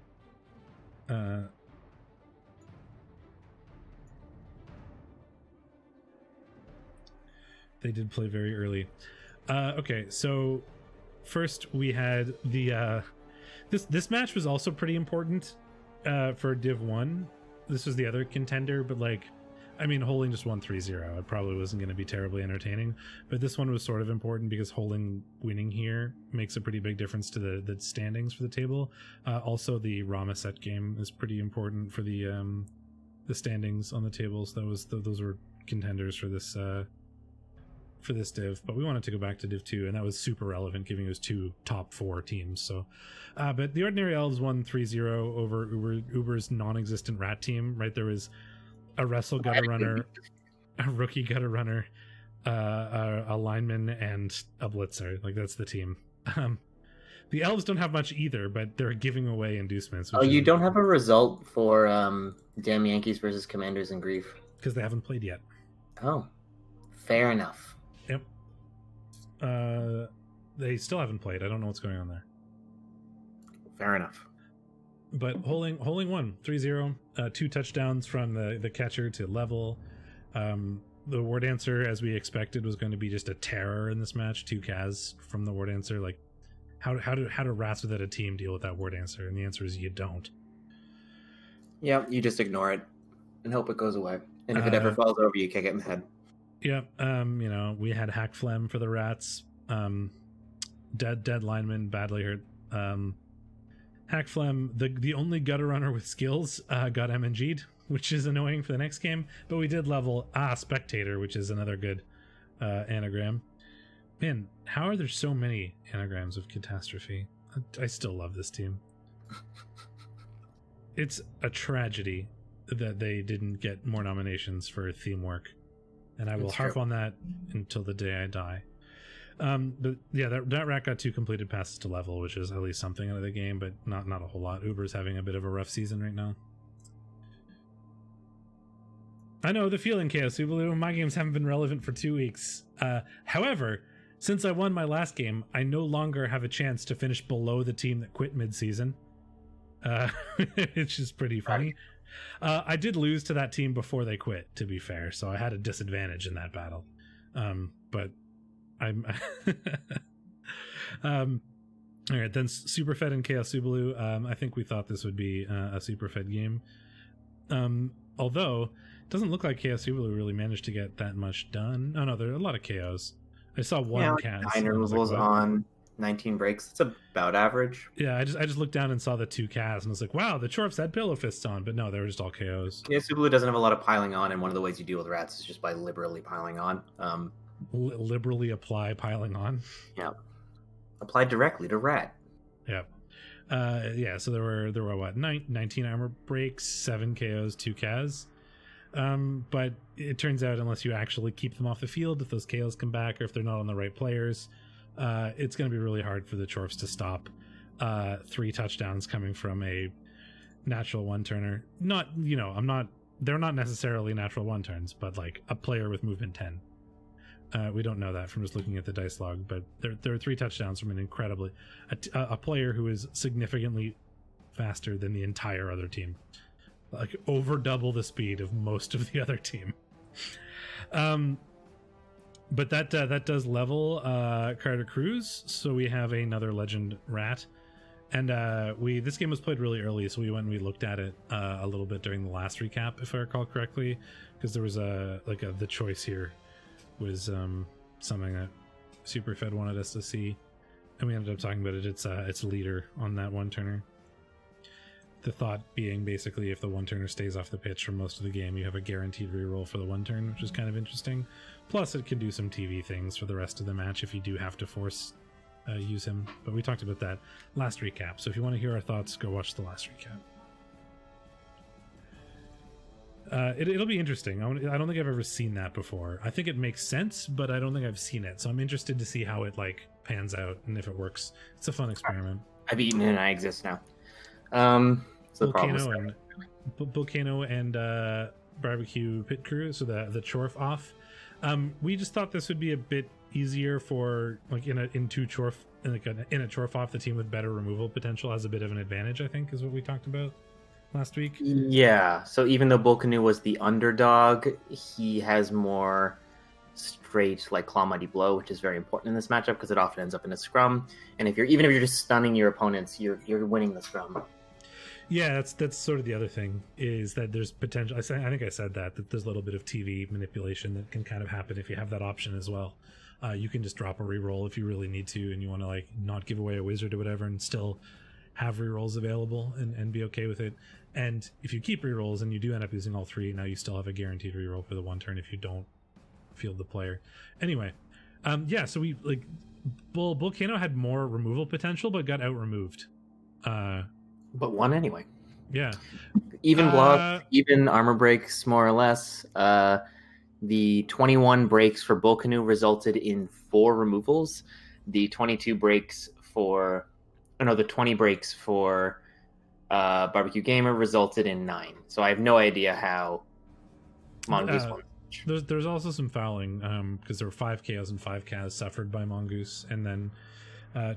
they did play very early. Okay, so first we had the this match was also pretty important for Div 1. This was the other contender, but like, I mean, Holding just won 3-0. It probably wasn't going to be terribly entertaining, but this one was sort of important because Holding winning here makes a pretty big difference to the standings for the table. Also, the Ramaset game is pretty important for the standings on the tables. Those were contenders for this div, but we wanted to go back to Div 2, and that was super relevant, giving us 2 top 4 teams. So, but the Ordinary Elves won 3-0 over Uber's non-existent rat team. Right, there was a wrestle gutter runner, a rookie gutter runner, a lineman, and a blitzer. Like, that's the team. The Elves don't have much either, but they're giving away inducements. Oh, you don't have a result for Damn Yankees versus Commanders in Grief? Because they haven't played yet. Oh, fair enough. Yep. They still haven't played. I don't know what's going on there. Fair enough. But Holding won 3-0. 2 touchdowns from the catcher to level. The War Dancer, as we expected, was going to be just a terror in this match. 2 Kaz from the War Dancer. Like, how do rats without a team deal with that War Dancer? And the answer is you don't. Yeah, you just ignore it and hope it goes away. And if it ever falls over, you kick it in the head. Yeah, we had Hack Phlegm for the rats. Dead lineman, badly hurt. Hack Phlegm, the only gutter runner with skills, got MNG'd, which is annoying for the next game. But we did level Spectator, which is another good anagram. Man, how are there so many anagrams of catastrophe? I still love this team. It's a tragedy that they didn't get more nominations for theme work. And I will harp on that until the day I die. But yeah, that rat got 2 completed passes to level, which is at least something out of the game, but not a whole lot. Uber's having a bit of a rough season right now. I know the feeling, Chaos Subaru. My games haven't been relevant for 2 weeks. However, since I won my last game, I no longer have a chance to finish below the team that quit mid-season. It's just pretty funny. I did lose to that team before they quit, to be fair, so I had a disadvantage in that battle. But I'm all right, then Superfed and Chaos Subaru. I think we thought this would be a Superfed game. Although it doesn't look like Chaos Subaru really managed to get that much done. Oh no, there are a lot of KOs. I saw one cast. 9 removals on 19 breaks. It's about average. Yeah, I just looked down and saw the 2 casts and was like, wow, the Chorfs had pillow fists on, but no, they were just all KOs. Yeah, Subaru doesn't have a lot of piling on, and one of the ways you deal with rats is just by liberally piling on. Liberally apply piling on. Yeah. Apply directly to rat. Yeah. So there were what, 19 armor breaks, 7 KOs, 2 CAS. But it turns out unless you actually keep them off the field, if those KOs come back or if they're not on the right players, it's going to be really hard for the Chorfs to stop 3 touchdowns coming from a natural one-turner. They're not necessarily natural one-turns, but like a player with movement 10. We don't know that from just looking at the dice log, but there are 3 touchdowns from an incredibly a player who is significantly faster than the entire other team, like over double the speed of most of the other team. But that does level Carter Cruz, so we have another legend rat, and this game was played really early, so we went and we looked at it a little bit during the last recap, if I recall correctly, because there was the choice here was something that Superfed wanted us to see, and we ended up talking about it. It's leader on that one turner. The thought being basically if the one turner stays off the pitch for most of the game, you have a guaranteed reroll for the one turn, which is kind of interesting. Plus, it can do some TV things for the rest of the match if you do have to force use him. But we talked about that last recap, so if you want to hear our thoughts, go watch the last recap. It'll be interesting. I don't think I've ever seen that before. I think it makes sense, but I don't think I've seen it. So I'm interested to see how it like pans out and if it works. It's a fun experiment. I've eaten it and I exist now. So Volcano and barbecue pit crew. So the Chorf off. We just thought this would be a bit easier for like in a Chorf off. The team with better removal potential has a bit of an advantage, I think, is what we talked about last week. Yeah, so even though Volcano was the underdog, he has more straight like claw mighty blow, which is very important in this matchup because it often ends up in a scrum. And if you're just stunning your opponents, you're winning the scrum. Yeah, that's sort of the other thing, is that there's potential. I think I said that there's a little bit of TV manipulation that can kind of happen if you have that option as well. You can just drop a reroll if you really need to, and you want to like not give away a wizard or whatever, and still have rerolls available and be okay with it. And if you keep rerolls and you do end up using all 3, now you still have a guaranteed reroll for the one turn if you don't field the player. Anyway, so we like Volcano had more removal potential but got out removed. But won anyway. Yeah. Even block, even armor breaks, more or less. The 21 breaks for Volcano resulted in 4 removals. The 20 breaks for Barbecue Gamer resulted in 9. So I have no idea how Mongoose won. There's also some fouling because there were 5 KOs and 5 CAS suffered by Mongoose, and then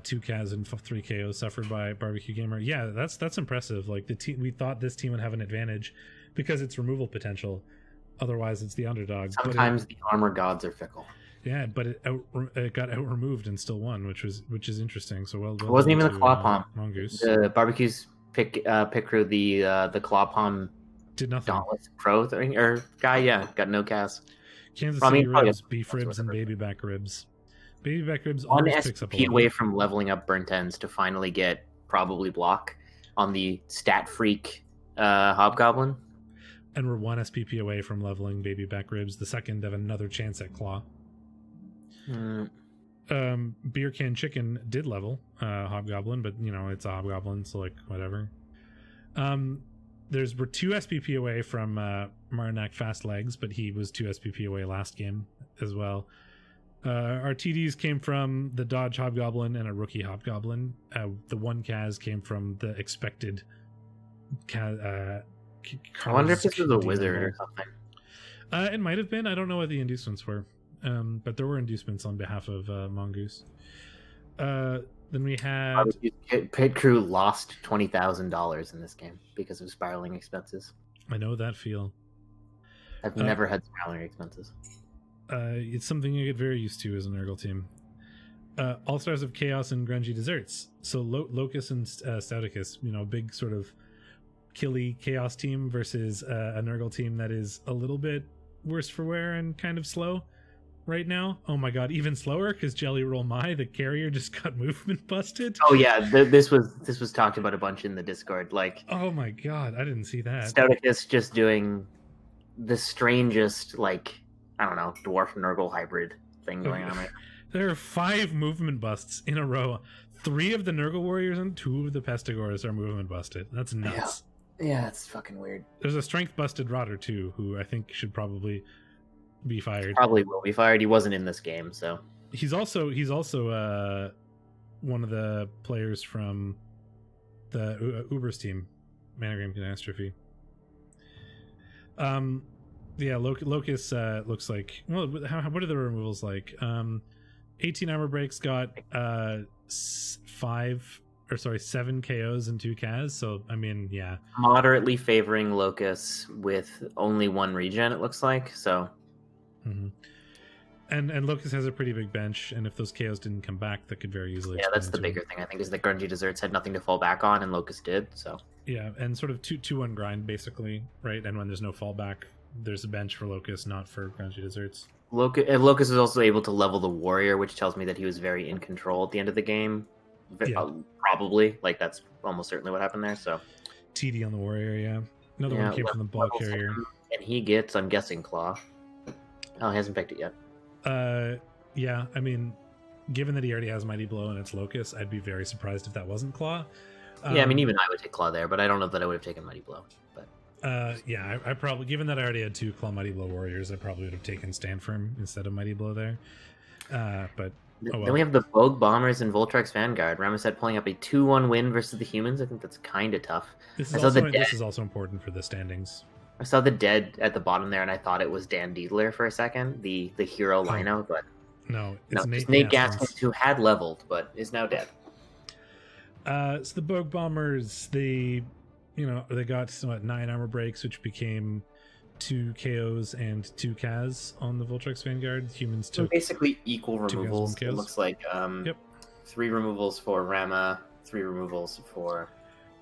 2 CAS and 3 KOs suffered by Barbecue Gamer. Yeah, that's impressive. Like we thought this team would have an advantage because it's removal potential. Otherwise, it's the underdog. Sometimes the armor gods are fickle. Yeah, but it got out removed and still won, which is interesting. So well it wasn't even the claw palm. Mongoose. The Barbecue's pick crew, the claw palm did nothing. Dauntless pro thing or guy, yeah, got no CAS. Kansas City ribs, beef ribs, and baby back ribs. Baby back ribs always picks up a lot. Away from leveling up burnt ends to finally get probably block on the stat freak hobgoblin. And we're 1 SPP away from leveling baby back ribs. The second of another chance at claw. Beer can chicken did level hobgoblin, but it's a hobgoblin, so like whatever. We're 2 SPP away from Marnak fast legs, but he was 2 SPP away last game as well. Our TDs came from the dodge hobgoblin and a rookie hobgoblin. The 1 CAS came from the expected I wonder if this was a wizard or something. It might have been. I don't know what the inducements were. But there were inducements on behalf of Mongoose. Then we had Pit Crew lost $20,000 in this game because of spiraling expenses. I know that feel. I've never had spiraling expenses. It's something you get very used to as an Nurgle team. All Stars of Chaos and Grungy Desserts. So Locus and Stouticus, big sort of killy Chaos team versus a Nurgle team that is a little bit worse for wear and kind of slow right now. Oh my god, even slower because Jelly Roll Mai, the carrier, just got movement busted. Oh yeah, this was talked about a bunch in the Discord. Like, oh my god, I didn't see that. Stouticus just doing the strangest, like, I don't know, dwarf Nurgle hybrid thing going on right now. There are 5 movement busts in a row. 3 of the Nurgle warriors and 2 of the Pestagoras are movement busted. That's nuts. Yeah, it's fucking weird. There's a strength busted Rotter too, who I think should probably be fired. Probably will be fired. He wasn't in this game, so he's also one of the players from the Uber's team, Managram Catastrophe. Yeah, Locus looks like. Well, what are the removals like? 18 armor breaks got 7 KOs and 2 Cas. So I mean, yeah, moderately favoring Locus with only 1 regen. It looks like so. Mm-hmm. And Locus has a pretty big bench, and if those KOs didn't come back, that could very easily. Yeah, that's the bigger thing I think is that Grungy Desserts had nothing to fall back on, and Locus did. So yeah, and sort of 2-1 grind basically, right? And when there's no fallback, there's a bench for Locus, not for Grungy Desserts. Locus was also able to level the warrior, which tells me that he was very in control at the end of the game. Yeah. Probably, like that's almost certainly what happened there. So TD on the warrior, yeah. Another one came from the ball carrier, and he gets, I'm guessing, Claw. Oh, he hasn't picked it yet. Yeah. I mean, given that he already has Mighty Blow and it's Locus, I'd be very surprised if that wasn't Claw. Yeah, I mean, even I would take Claw there, but I don't know that I would have taken Mighty Blow. But yeah, I probably, given that I already had 2 Claw Mighty Blow warriors, I probably would have taken Stand Firm instead of Mighty Blow there. But oh well. Then we have the Bogue Bombers and Voltrex Vanguard. Ramesset pulling up a 2-1 win versus the humans. I think that's kind of tough. This is also important for the standings. I saw the dead at the bottom there, and I thought it was Dan Diedler for a second, the hero lino, but no, it's Nate Gaskins, who had leveled but is now dead. So the Bogue Bombers, they got 9 armor breaks, which became 2 KOs and 2 Cas on the Voltrex Vanguard. Humans took basically equal removals. It looks like 3 removals for Rama, 3 removals for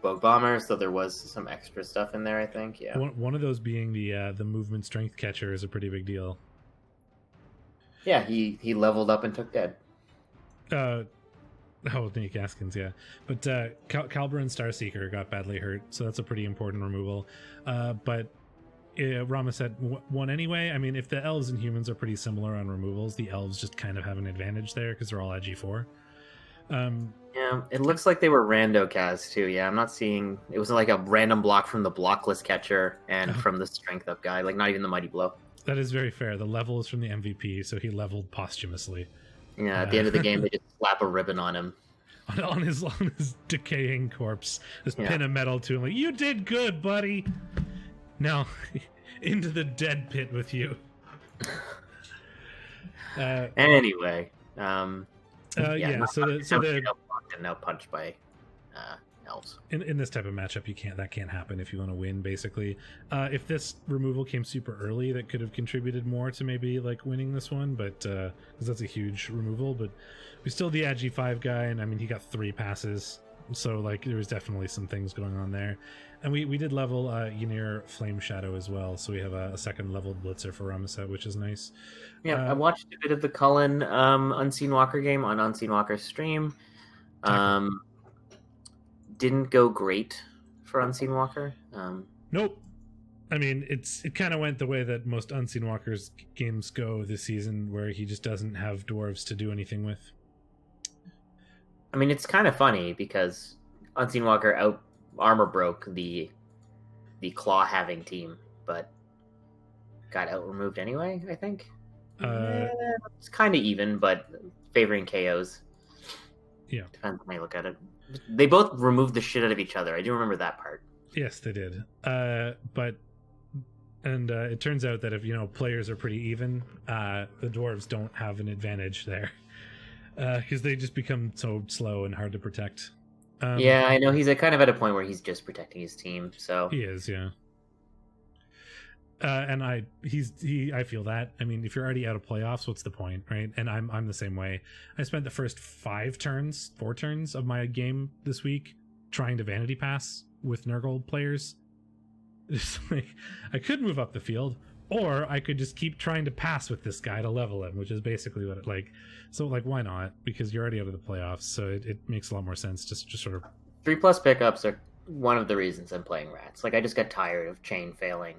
Bogue Bomber, so there was some extra stuff in there, I think. Yeah. One of those being the movement strength catcher is a pretty big deal. Yeah, he leveled up and took dead. Nick Gaskins, yeah. But Calbra and Starseeker got badly hurt, so that's a pretty important removal. But Rama said one anyway. I mean, if the elves and humans are pretty similar on removals, the elves just kind of have an advantage there because they're all at G4. Yeah, it looks like they were rando Cas too. Yeah, I'm not seeing. It was like a random block from the blockless catcher and from the strength up guy, like not even the Mighty Blow. That is very fair. The level is from the MVP, so he leveled posthumously. Yeah, at the end of the game, they just slap a ribbon on him. on his decaying corpse. Just pin a medal to him, like, you did good, buddy. Now, into the dead pit with you. Anyway, so the now punched by elves. In this type of matchup, that can't happen if you want to win. Basically, if this removal came super early, that could have contributed more to maybe like winning this one. But because that's a huge removal, but we still the Agi 5 guy, and I mean he got 3 passes, so like there was definitely some things going on there. And we did level Ynir Flame Shadow as well, so we have a second leveled Blitzer for Ramesset, which is nice. Yeah, I watched a bit of the Cullen Unseen Walker game on Unseen Walker's stream. Didn't go great for Unseen Walker. Nope. I mean, it kind of went the way that most Unseen Walker's games go this season, where he just doesn't have dwarves to do anything with. I mean, it's kind of funny because Unseen Walker armor broke the claw having team, but got out removed anyway, I think. It's kind of even, but favoring KOs. Yeah. Depends on how you look at it. They both removed the shit out of each other. I do remember that part. Yes, they did. But it turns out that if players are pretty even, the dwarves don't have an advantage there because they just become so slow and hard to protect. Yeah, I know he's kind of at a point where he's just protecting his team. So he is, yeah. And I feel that. I mean, if you're already out of playoffs, what's the point, right? And I'm the same way. I spent the first 4 turns of my game this week trying to vanity pass with Nurgle players. It's like I could move up the field, or I could just keep trying to pass with this guy to level him, which is basically what it like. So like, why not? Because you're already out of the playoffs, so it makes a lot more sense just sort of 3+ pickups are one of the reasons I'm playing Rats. Like I just got tired of chain failing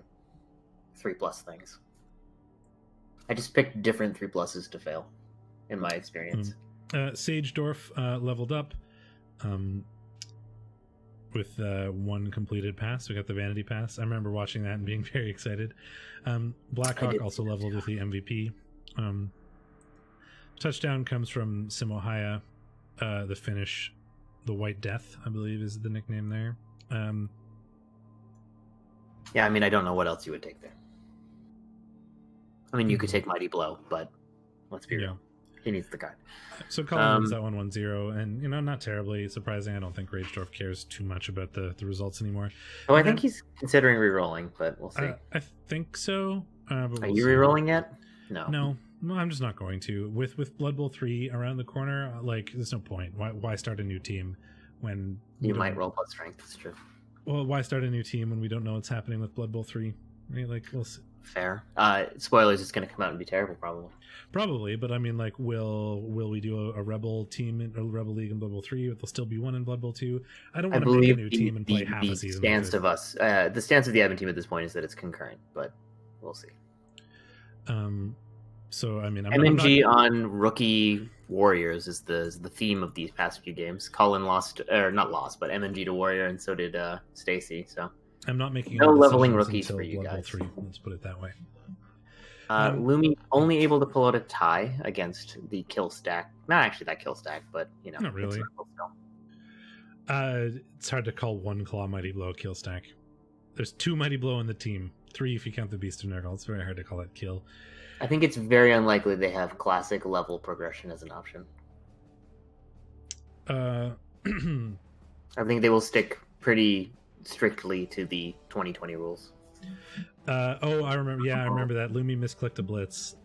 3+ things. I just picked different 3+s to fail, in my experience. Sagedorf leveled up with 1 completed pass. We got the vanity pass. I remember watching that and being very excited. Blackhawk also leveled with the MVP. Touchdown comes from Simohaya, the Finnish, the White Death, I believe is the nickname there. Yeah, I mean, I don't know what else you would take there. I mean, you could take Mighty Blow, but let's be real. He needs the card. So Colin wins that 1-1-0, and not terribly surprising. I don't think Ragedorf cares too much about the results anymore. Oh, I think he's considering re-rolling, but we'll see. I think so. But Are you re-rolling yet? No, I'm just not going to. With Blood Bowl 3 around the corner, like, there's no point. Why start a new team when you might roll plus strength? That's true. Well, why start a new team when we don't know what's happening with Blood Bowl 3? Right? Like, we'll see. Fair. Spoilers, it's going to come out and be terrible, Probably, but I mean, like, will we do a Rebel team in a Rebel League in Blood Bowl 3? There'll still be one in Blood Bowl 2. I don't want to make a new team and play half a season. The stance of the admin team at this point is that it's concurrent, but we'll see. So I mean, MMG on rookie warriors is the theme of these past few games. Colin lost, or not lost, but MMG to warrior, and so did Stacy. So I'm not making no leveling rookies for you guys. 3, let's put it that way. Lumi only able to pull out a tie against the kill stack. Not actually that kill stack, but not really. It's hard to call 1 Claw Mighty Blow kill stack. There's 2 Mighty Blow in the team, 3 if you count the Beast of Nurgle. It's very hard to call that kill. I think it's very unlikely they have classic level progression as an option. I think they will stick pretty strictly to the 2020 rules. I remember. Yeah, I remember that. Lumi misclicked a blitz.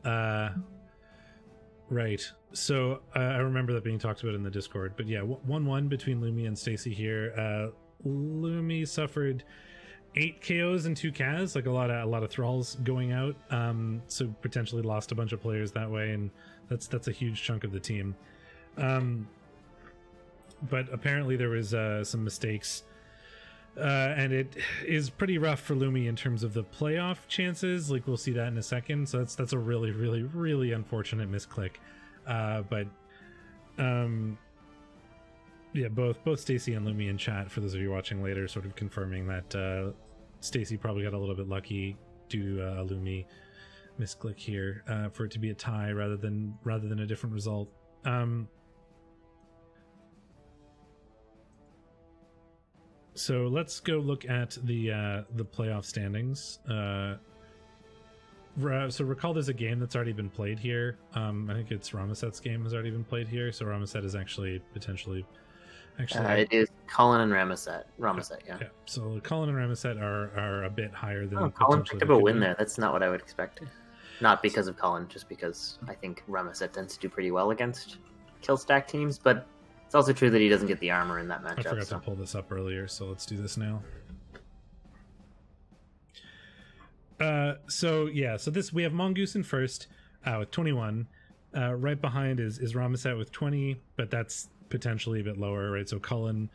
Right. So I remember that being talked about in the Discord. But yeah, 1-1 between Lumi and Stacy here. Lumi suffered 8 KOs and 2 Kaz, like a lot of thralls going out. So potentially lost a bunch of players that way, and that's a huge chunk of the team. But apparently there was some mistakes. And it is pretty rough for Lumi in terms of the playoff chances. Like, we'll see that in a second. So that's a really, really, really unfortunate misclick. Yeah, both Stacy and Lumi in chat, for those of you watching later, sort of confirming that Stacy probably got a little bit lucky due to a Lumi misclick here for it to be a tie rather than a different result. So let's go look at the playoff standings. So recall there's a game that's already been played here. I think it's Ramaset's game has already been played here. So Ramaset is actually potentially. It is Colin and Ramaset. Yeah. So Colin and Ramaset are a bit higher than. Colin picked up a win there. That's not what I would expect. Not because of Colin, just because I think Ramaset tends to do pretty well against kill stack teams, but. It's also true that he doesn't get the armor in that matchup. I forgot to pull this up earlier, so let's do this now. So this we have Mongoose in first with 21. Right behind is Ramaset with 20, but that's potentially a bit lower, right? So Cullen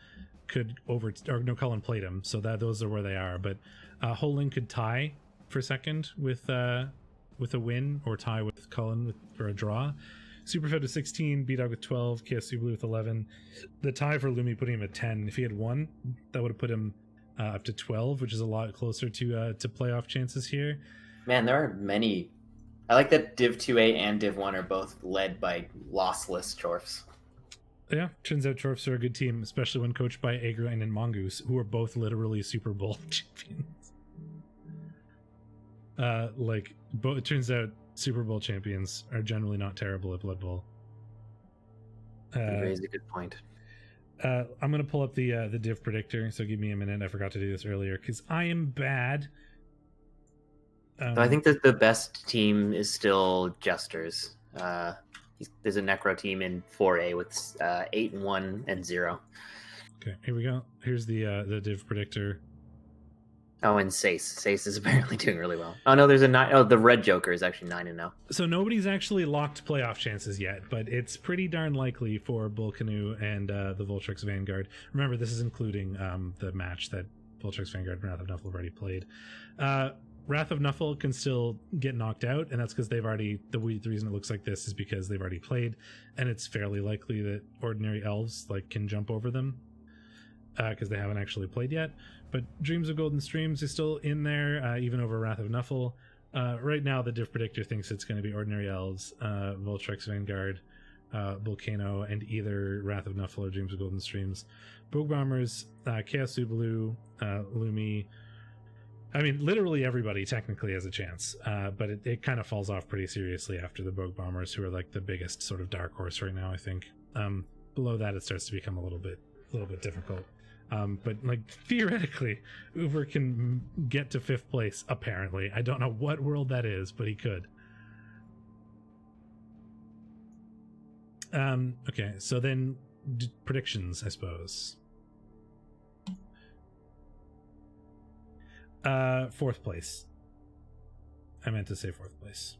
could Cullen played him, so those are where they are. But Holing could tie for second with a win, or tie with Cullen for a draw. Superfed with 16, B-Dog with 12, KSU Blue with 11. The tie for Lumi putting him at 10. If he had won, that would have put him up to 12, which is a lot closer to playoff chances here. Man, there are many. I like that Div 2A and Div 1 are both led by lossless Chorfs. Yeah, turns out Chorfs are a good team, especially when coached by Agrain and Mongoose, who are both literally Super Bowl champions. It turns out Super Bowl champions are generally not terrible at Blood Bowl. You raised a good point. I'm going to pull up the div predictor, so give me a minute. I forgot to do this earlier because I am bad. So I think that the best team is still Jesters. There's a Necro team in 4A with 8-1 and 0. Okay, here we go. Here's the div predictor. Oh, and Sace. Sace is apparently doing really well. Oh no, there's a 9. Oh, the Red Joker is actually 9-0. So nobody's actually locked playoff chances yet, but it's pretty darn likely for Bull Canoe and the Voltrix Vanguard. Remember, this is including the match that Voltrix Vanguard and Wrath of Nuffle have already played. Wrath of Nuffle can still get knocked out, and that's because they've already. The reason it looks like this is because they've already played, and it's fairly likely that ordinary elves can jump over them because they haven't actually played yet. But Dreams of Golden Streams is still in there, even over Wrath of Nuffle. Right now, the div predictor thinks it's going to be ordinary elves, Voltrix Vanguard, Volcano, and either Wrath of Nuffle or Dreams of Golden Streams. Bogue Bombers, Chaos Subalu, Lumi. I mean, literally everybody technically has a chance, but it kind of falls off pretty seriously after the Bogue Bombers, who are the biggest sort of dark horse right now, I think. Below that, it starts to become a little bit difficult. But theoretically, Uber can get to 5th place, apparently. I don't know what world that is, but he could. Okay, so then predictions, I suppose. 4th place. I meant to say 4th place.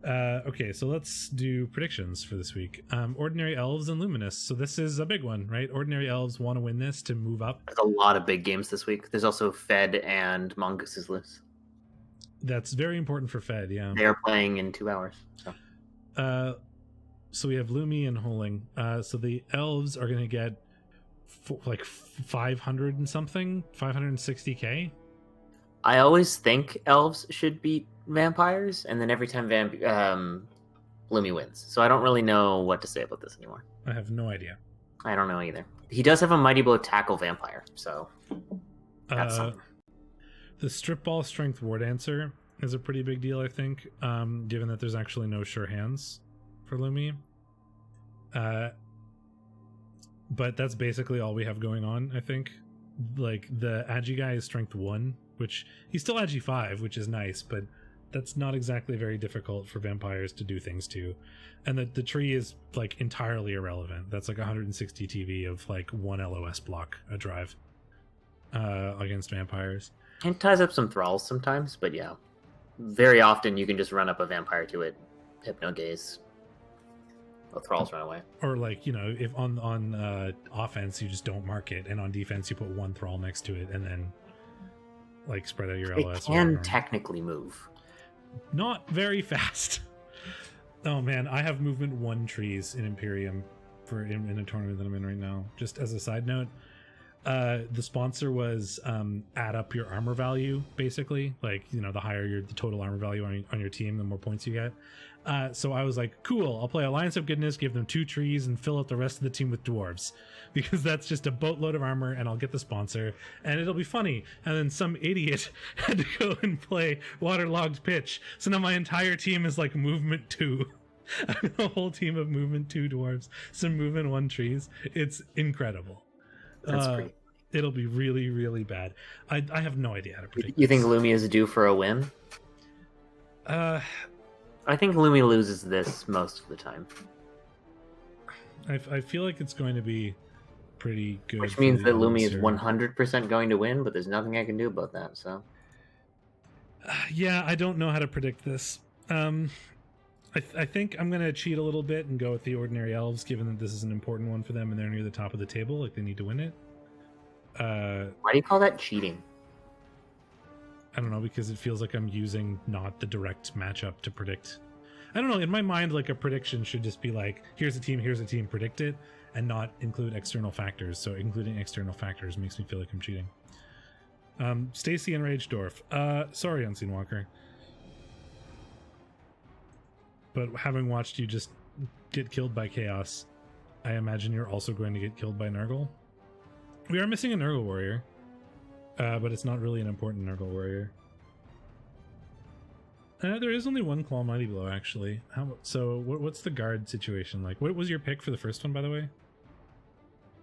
Okay, so let's do predictions for this week. Ordinary Elves and Luminous. So this is a big one, right? Ordinary Elves want to win this to move up. There's a lot of big games this week. There's also Fed and Mongoose is loose. That's very important for Fed, yeah. They are playing in 2 hours. So we have Lumi and Holing. So the Elves are going to get 500 and something, 560k. I always think Elves should beat Vampires, and then every time Lumi wins. So I don't really know what to say about this anymore. I have no idea. I don't know either. He does have a Mighty Blow tackle Vampire, so that's something. The Strip Ball Strength War Dancer is a pretty big deal, I think, given that there's actually no sure hands for Lumi. But that's basically all we have going on, I think. The Agi guy is Strength 1, which he's still Agi 5, which is nice, but that's not exactly very difficult for vampires to do things to. And the tree is entirely irrelevant. That's 160 TV of 1 LOS block a drive against vampires. It ties up some thralls sometimes, but yeah. Very often you can just run up a vampire to it, Hypno Gaze. The thralls run away. Or if on offense you just don't mark it, and on defense you put 1 thrall next to it and then spread out your LOS. It can technically move. Not very fast. Oh man, I have movement 1 trees in Imperium in a tournament that I'm in right now. Just as a side note, the sponsor was add up your armor value, basically. The higher the total armor value on your team, the more points you get. So I was like, cool, I'll play Alliance of Goodness, give them 2 trees, and fill out the rest of the team with dwarves. Because that's just a boatload of armor, and I'll get the sponsor, and it'll be funny. And then some idiot had to go and play Waterlogged Pitch. So now my entire team is movement 2. I have a whole team of movement 2 dwarves, some movement 1 trees. It's incredible. That's pretty. It'll be really, really bad. I have no idea how to predict. You think Lumi is due for a win? I think Lumi loses this most of the time. I feel like it's going to be pretty good. Which means that Lumi is 100% going to win, but there's nothing I can do about that. So, yeah, I don't know how to predict this. I think I'm going to cheat a little bit and go with the Ordinary Elves, given that this is an important one for them and they're near the top of the table. They need to win it. Why do you call that cheating? I don't know, because it feels like I'm using not the direct matchup to predict. I don't know, in my mind, a prediction should just be here's a team, predict it, and not include external factors. So including external factors makes me feel like I'm cheating. Stacy and Ragedorf. Sorry, Unseen Walker. But having watched you just get killed by Chaos, I imagine you're also going to get killed by Nurgle. We are missing a Nurgle warrior. But it's not really an important Nurgle warrior. There is only 1 Claw Mighty Blow, actually. So what's the guard situation like? What was your pick for the first one, by the way?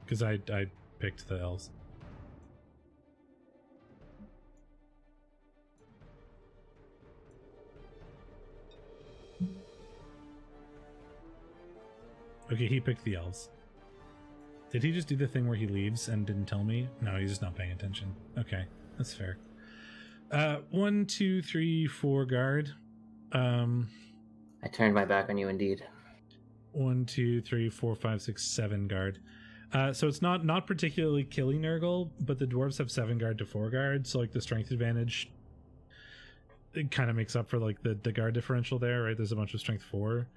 Because I picked the elves. Okay, he picked the elves. Did he just do the thing where he leaves and didn't tell me? No, he's just not paying attention. Okay, that's fair. 1, 2, 3, 4 guard. I turned my back on you indeed. 1, 2, 3, 4, 5, 6, 7 guard. So it's not particularly killing Nurgle, but the dwarves have 7 guard to 4 guard, so like the strength advantage, it kind of makes up for like the guard differential there, right? There's a bunch of strength 4.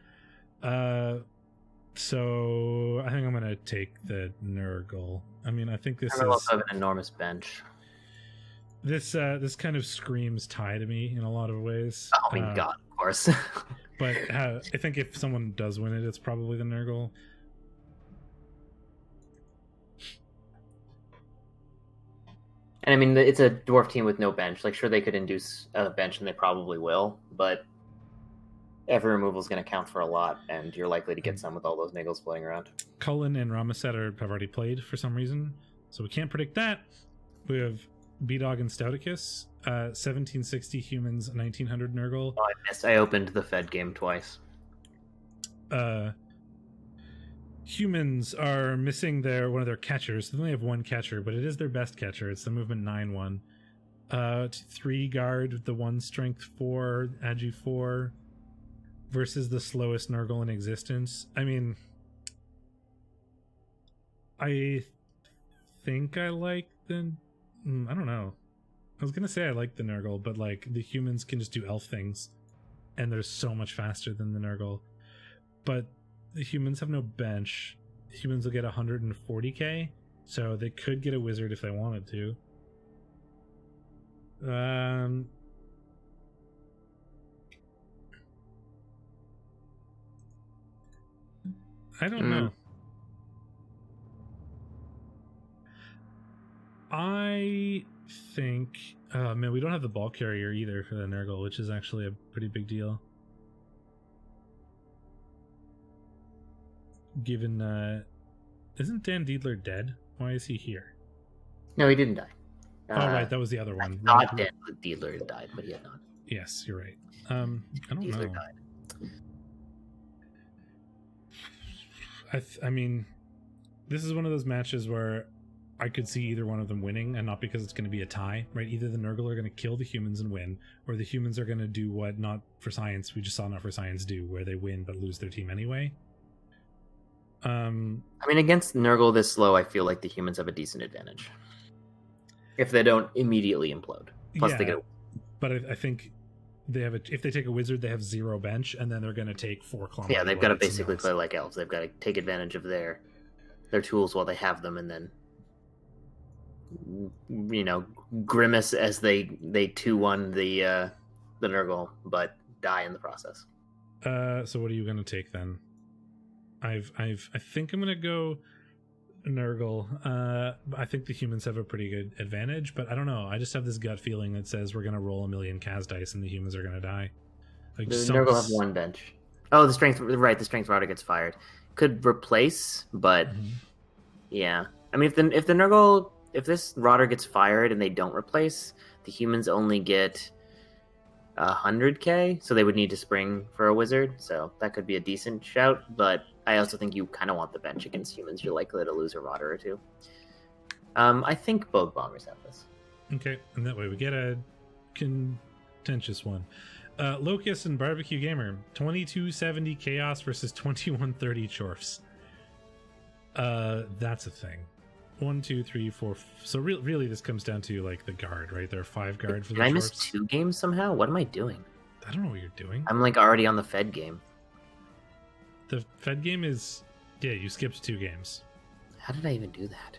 So I think I'm gonna take the Nurgle. I mean, I think this Nurgle is also have an enormous bench. this kind of screams tie to me in a lot of ways. Oh my god, of course. But I think if someone does win it, it's probably the Nurgle. And I mean, it's a dwarf team with no bench. Like, sure, they could induce a bench, and they probably will, but every removal is going to count for a lot, and you're likely to get some with all those niggles floating around. Cullen and Ramaset have already played for some reason, so we can't predict that. We have B-Dog and Stouticus, 1760 humans, 1900 Nurgle. Oh, I missed. I opened the Fed game twice. Humans are missing one of their catchers. They only have 1 catcher, but it is their best catcher. It's the movement 9-1. 3 guard, the 1 strength 4, agi 4, versus the slowest Nurgle in existence. I mean, I think I like the... I don't know. I was gonna say I like the Nurgle, but like the humans can just do elf things, and they're so much faster than the Nurgle. But the humans have no bench. Humans will get 140k, so they could get a wizard if they wanted to. I don't know. I think, man, we don't have the ball carrier either for the Nurgle, which is actually a pretty big deal. Given, isn't Dan Diedler dead? Why is he here? No, he didn't die. Oh, right, that was the other one. I thought Dan Diedler died, but he had not. Yes, you're right. I don't Diedler know. died. I mean, this is one of those matches where I could see either one of them winning, and not because it's going to be a tie, right? Either the Nurgle are going to kill the humans and win, or the humans are going to do what Not for Science, we just saw Not for Science do, where they win but lose their team anyway. I mean, against Nurgle this slow, I feel like the humans have a decent advantage. If they don't immediately implode. Plus, they get. But I think they have if they take a wizard, they have 0 bench, and then they're going to take 4 kilometers. Yeah, they've got to basically play like elves. They've got to take advantage of their tools while they have them, and then, you know, grimace as they 2-1 the Nurgle, but die in the process. So what are you going to take then? I think I'm going to go Nurgle. I think the humans have a pretty good advantage, but I don't know. I just have this gut feeling that says we're going to roll a million Kaz dice and the humans are going to die. Like, the Nurgle have 1 bench. Oh, the strength router gets fired. Could replace, but yeah. I mean, if this Rotter gets fired and they don't replace, the humans only get 100k, so they would need to spring for a wizard. So that could be a decent shout, but I also think you kind of want the bench against humans. You're likely to lose a Rotter or 2. I think both bombers have this. Okay, and that way we get a contentious one. Locust and Barbecue Gamer, 2270 Chaos versus 2130 Chorfs. That's a thing. 1, 2, 3, 4. So really, this comes down to like the guard, right? There are 5 guard for the Chorfs. Did I miss 2 games somehow? What am I doing? I don't know what you're doing. I'm like already on the Fed game. The Fed game is, yeah, you skipped 2 games. How did I even do that?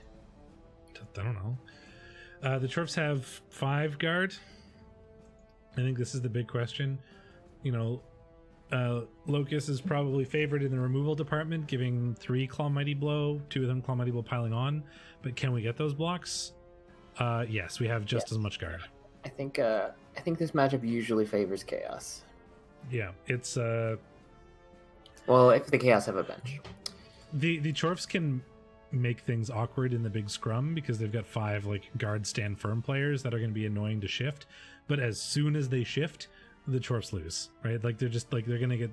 I don't know. The Chorfs have 5 guard. I think this is the big question. You know, Locust is probably favored in the removal department, giving 3 Claw Mighty Blow, 2 of them Claw Mighty Blow piling on. But can we get those blocks? Yes, we have just as much guard. I think this matchup usually favors Chaos. Yeah, it's well, if the Chaos have a bench. The Chorfs can make things awkward in the big scrum because they've got 5 like guard stand firm players that are going to be annoying to shift. But as soon as they shift, the Chorfs lose, right? Like they're going to get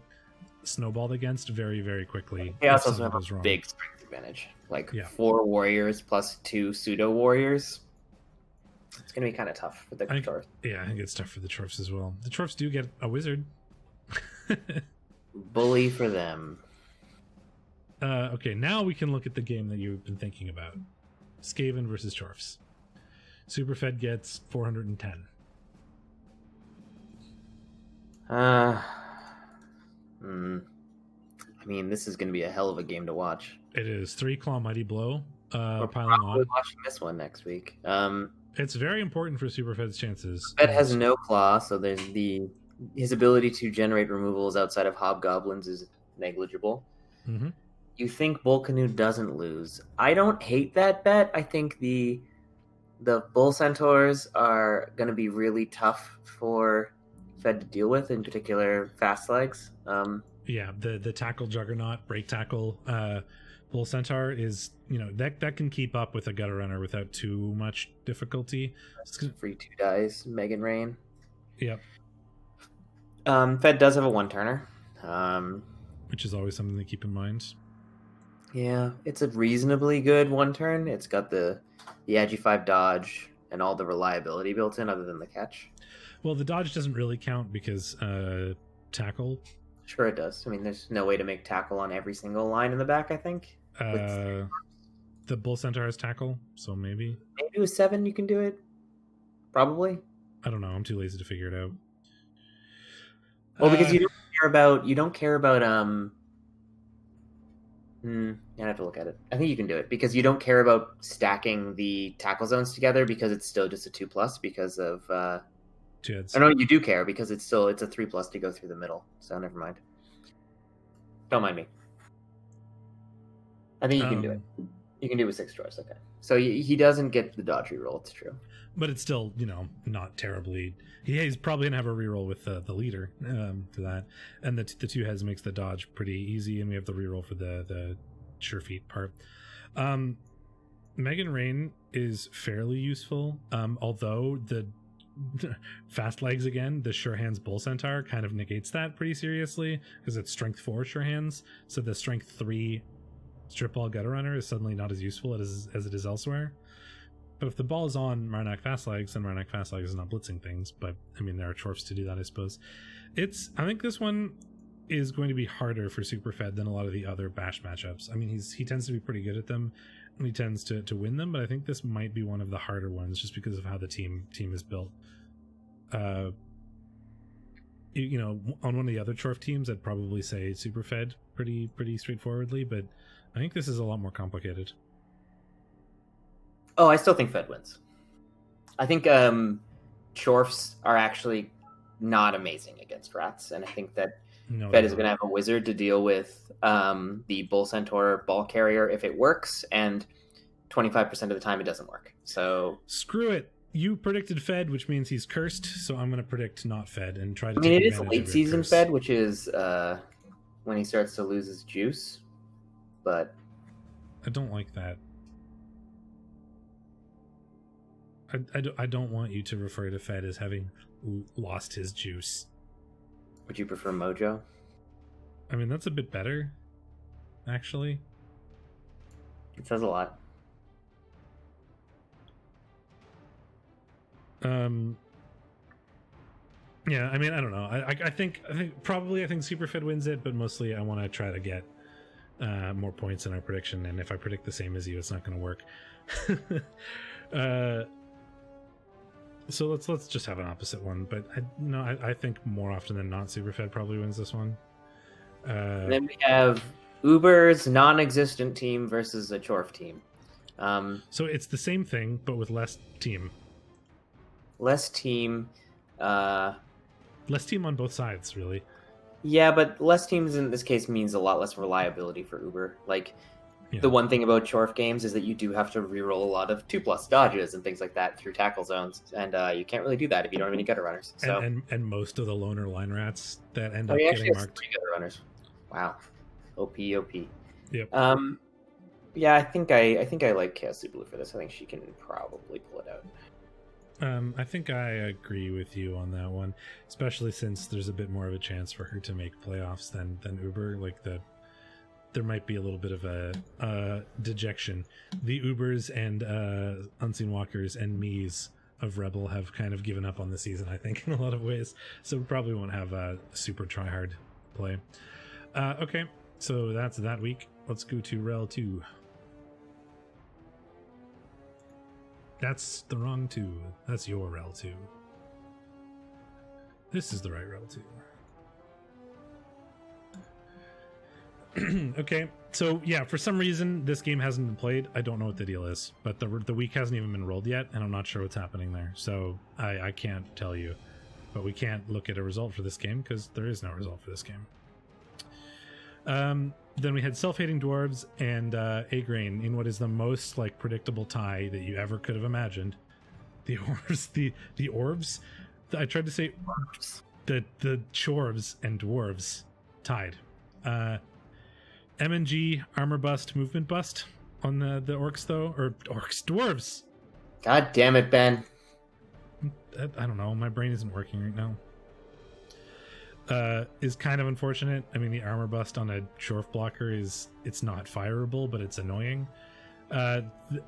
snowballed against very, very quickly. Chaos if also something have goes a wrong. big strength advantage. Like Yeah. 4 warriors plus 2 pseudo warriors. It's gonna be kind of tough for the dwarves. Yeah, I think it's tough for the dwarfs as well. The dwarfs do get a wizard. Bully for them. Okay, now we can look at the game that you've been thinking about. Skaven versus dwarfs. Superfed gets 410. I mean, this is going to be a hell of a game to watch. It is 3 Claw Mighty Blow. We're Piling probably on. watching this one next week. It's very important for Superfed's chances. Fed has no claw, so there's his ability to generate removals outside of hobgoblins is negligible. Mm-hmm. You think Volcanu doesn't lose? I don't hate that bet. I think the Bull Centaurs are going to be really tough for Fed to deal with, in particular fast legs. Yeah, the tackle juggernaut, break tackle, Bull Centaur is, that can keep up with a gutter runner without too much difficulty. Free 2 dice, Megan Rain. Yep. Fed does have a 1-turner. Which is always something to keep in mind. Yeah, it's a reasonably good 1-turn. It's got the Agi 5 dodge and all the reliability built in other than the catch. Well, the dodge doesn't really count because tackle. Sure it does. I mean, there's no way to make tackle on every single line in the back, I think. The Bull Centaur has tackle, so maybe. Maybe with 7 you can do it. Probably. I don't know. I'm too lazy to figure it out. Well, because you don't care about I'd have to look at it. I think you can do it because you don't care about stacking the tackle zones together because it's still just a 2+ because of 2 heads. I know you do care because it's a 3+ to go through the middle. So never mind. Don't mind me. I think you can do it. You can do it with 6 drawers. Okay. So he doesn't get the dodge reroll. It's true. But it's still, not terribly. He's probably gonna have a reroll with the leader for that, and the 2 heads makes the dodge pretty easy, and we have the reroll for the sure feet part. Megan Rain is fairly useful, although the fast legs again, the sure hands Bull Centaur kind of negates that pretty seriously because it's strength 4 sure hands, so the strength 3 strip ball gutter runner is suddenly not as useful as it is elsewhere. But if the ball is on Marnak Fastlegs, then Marnak Fastlegs is not blitzing things. But, I mean, there are chorfs to do that, I suppose. I think this one is going to be harder for Superfed than a lot of the other Bash matchups. I mean, he tends to be pretty good at them, and he tends to win them, but I think this might be one of the harder ones just because of how the team is built. On one of the other chorf teams, I'd probably say Superfed pretty straightforwardly, but I think this is a lot more complicated. Oh, I still think Fed wins. I think Chorfs are actually not amazing against rats, and I think that Fed is going to have a wizard to deal with the Bull Centaur ball carrier if it works, and 25% of the time it doesn't work. So screw it. You predicted Fed, which means he's cursed, so I'm going to predict not Fed and try to. I mean, it is late season Fed, which is when he starts to lose his juice, but I don't like that. I don't want you to refer to Fed as having lost his juice. Would you prefer Mojo? I mean, that's a bit better, actually. It says a lot. Yeah, I mean, I don't know. I think Superfed wins it, but mostly I want to try to get more points in our prediction, and if I predict the same as you, it's not going to work. So let's just have an opposite one, but I think more often than not, Superfed probably wins this one. Then we have Uber's non-existent team versus a Chorf team. So it's the same thing, but with less team. Less team. Less team on both sides, really. Yeah, but less teams in this case means a lot less reliability for Uber. The one thing about Chorf games is that you do have to reroll a lot of 2+ dodges and things like that through tackle zones, and you can't really do that if you don't have any gutter runners. So and most of the loner line rats that end up getting marked. 3 gutter runners. Wow, OP. Yep. Yeah, I think I like Chaos Blue for this. I think she can probably pull it out. I think I agree with you on that one, especially since there's a bit more of a chance for her to make playoffs than Uber. Like there might be a little bit of a dejection. The Ubers and Unseen Walkers and me's of REBBL have kind of given up on the season, I think, in a lot of ways. So we probably won't have a super try-hard play. Okay, so that's that week. Let's go to REL 2. That's the wrong 2. That's your REL 2. This is the right REL 2. Okay, so yeah, for some reason this game hasn't been played. I don't know what the deal is, but the week hasn't even been rolled yet, and I'm not sure what's happening there. So I can't tell you, but we can't look at a result for this game because there is no result for this game. Then we had Self-Hating Dwarves and A-Grain in what is the most like predictable tie that you ever could have imagined. The Orbs, the Orbs. I tried to say the Chorves and Dwarves tied. MNG armor bust, movement bust on the orcs though, or dwarves. God damn it, Ben. I don't know. My brain isn't working right now. Is kind of unfortunate. I mean, the armor bust on a Shorf blocker it's not fireable, but it's annoying.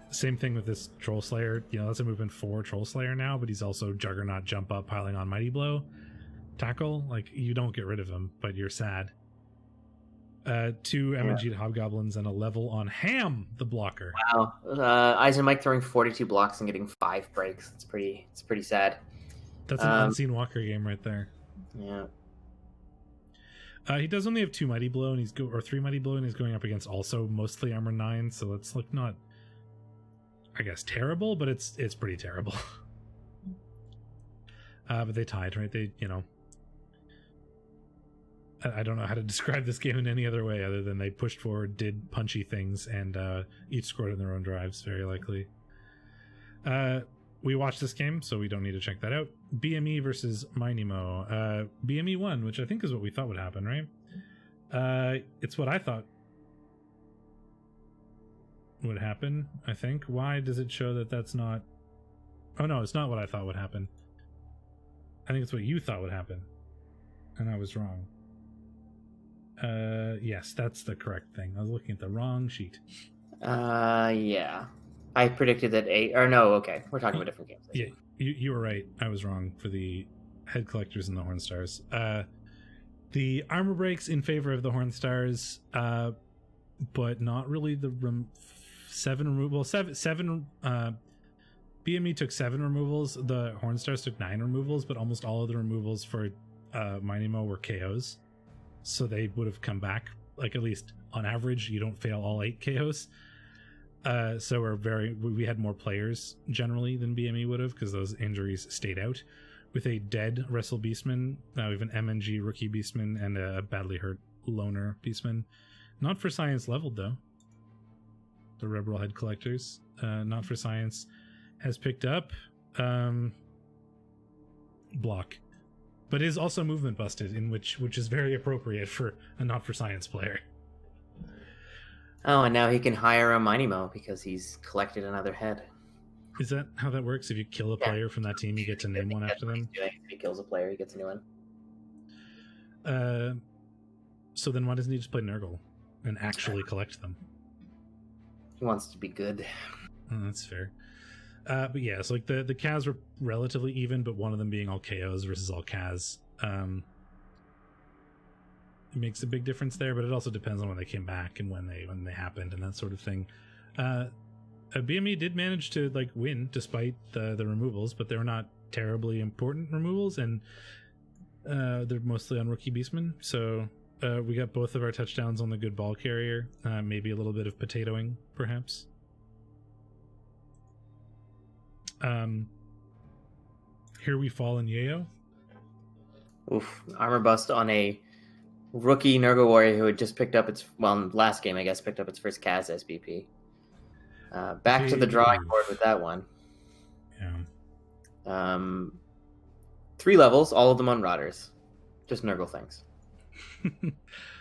Same thing with this Troll Slayer. You know, that's a movement 4 Troll Slayer now, but he's also Juggernaut, jump up, piling on Mighty Blow, tackle. Like, you don't get rid of him, but you're sad. 2 MNG Hobgoblins and a level on Ham, the blocker. Wow. Eyes and Mike throwing 42 blocks and getting 5 breaks. It's pretty sad. That's an Unseen Walker game right there. Yeah. He does only have 2 Mighty Blow and or 3 Mighty Blow, and he's going up against also mostly armor 9, so it's like not, I guess, terrible, but it's pretty terrible. But they tied, right? They, you know, I don't know how to describe this game in any other way other than they pushed forward, did punchy things, and each scored in their own drives, very likely. We watched this game, so we don't need to check that out. BME versus Mynimo. BME won, which I think is what we thought would happen, right? It's what I thought would happen, I think. Why does it show that that's not... Oh, no, it's not what I thought would happen. I think it's what you thought would happen. And I was wrong. Yes, that's the correct thing. I was looking at the wrong sheet. Yeah. I predicted that okay. We're talking about different games. Yeah, you were right. I was wrong for the head collectors and the Horn Stars. The armor breaks in favor of the Horn Stars, but not really the 7 removal. 7 BME took 7 removals. The Horn Stars took 9 removals, but almost all of the removals for Mynimo were KOs. So they would have come back, like, at least on average, you don't fail all 8 KOs. So we had more players generally than BME would have because those injuries stayed out. With a dead Wrestle Beastman, we have an MNG rookie Beastman and a badly hurt loner Beastman. Not for Science leveled though. The REBBL head collectors, not for Science, has picked up block, but is also movement busted, in which is very appropriate for a not for Science player. Oh, and now he can hire a Mynimo because he's collected another head. Is that how that works? If you kill a player from that team, you get to name one after them? If he kills a player, he gets a new one. So then why doesn't he just play Nurgle and actually collect them? He wants to be good. Oh, that's fair. But yeah, so like the Kaz were relatively even, but one of them being all KOs versus all Kaz. It makes a big difference there, but it also depends on when they came back and when they happened and that sort of thing. BME did manage to like win despite the removals, but they were not terribly important removals, and they're mostly on rookie Beastmen. So we got both of our touchdowns on the good ball carrier. Maybe a little bit of potatoing, perhaps. Here we fall in Yayo. Oof, armor bust on a rookie Nurgle warrior who had just picked up last game, I guess, picked up its first Kaz SBP. Back to the drawing board with that one. Yeah. 3 levels, all of them on Rotters. Just Nurgle things.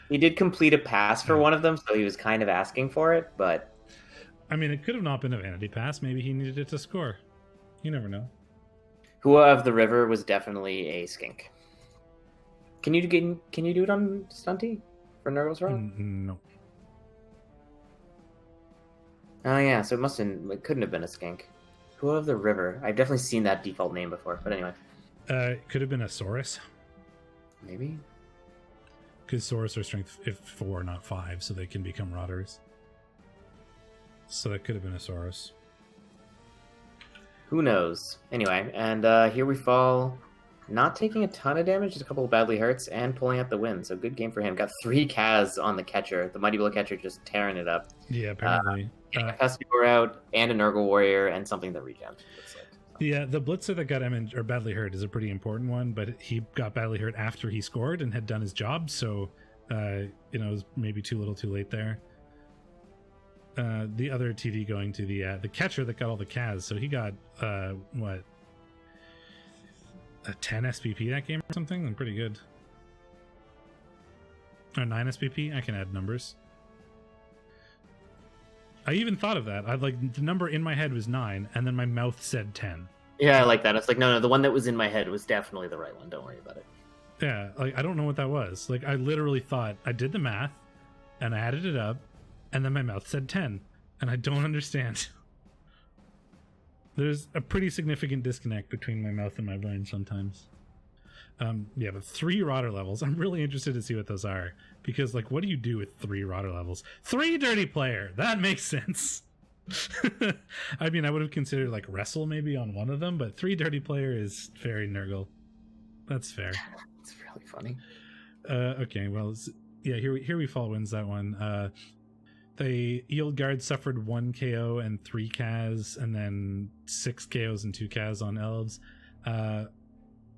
He did complete a pass for one of them, so he was kind of asking for it, but... I mean, it could have not been a vanity pass. Maybe he needed it to score. You never know. Hua of the River was definitely a skink. Can you do it on Stunty for Nurgle's Rod? No. Oh yeah, so it couldn't have been a skink. Hua of the River. I've definitely seen that default name before, but anyway. It could have been a Saurus. Maybe. Because Saurus are strength 4, not 5, so they can become Rotters. So that could have been a Saurus. Who knows? Anyway, and here we fall, not taking a ton of damage, just a couple of badly hurts, and pulling out the win. So good game for him. Got 3 Kaz on the catcher. The Mighty Blow catcher just tearing it up. Yeah, apparently. A Festival out, and a Nurgle Warrior, and something that regen. Yeah, the blitzer that got him or badly hurt is a pretty important one, but he got badly hurt after he scored and had done his job, so it was maybe too little too late there. The other TD going to the catcher that got all the Kaz, so he got what, a 10 SPP that game or something? I'm pretty good. Or 9 SPP? I can add numbers. I even thought of that. The number in my head was 9, and then my mouth said 10. Yeah, I like that. It's like, no, the one that was in my head was definitely the right one. Don't worry about it. Yeah, I don't know what that was. I literally thought I did the math, and I added it up, and then my mouth said 10, and I don't understand. There's a pretty significant disconnect between my mouth and my brain sometimes. Yeah, but 3 Rotter levels. I'm really interested to see what those are. Because, what do you do with 3 Rotter levels? 3 Dirty Player! That makes sense! I mean, I would have considered, Wrestle maybe on one of them, but 3 Dirty Player is very Nurgle. That's fair. It's really funny. Okay, well, yeah, here we fall wins that one. The Yield Guard suffered 1 KO and 3 Kaz, and then 6 KOs and 2 Kaz on Elves.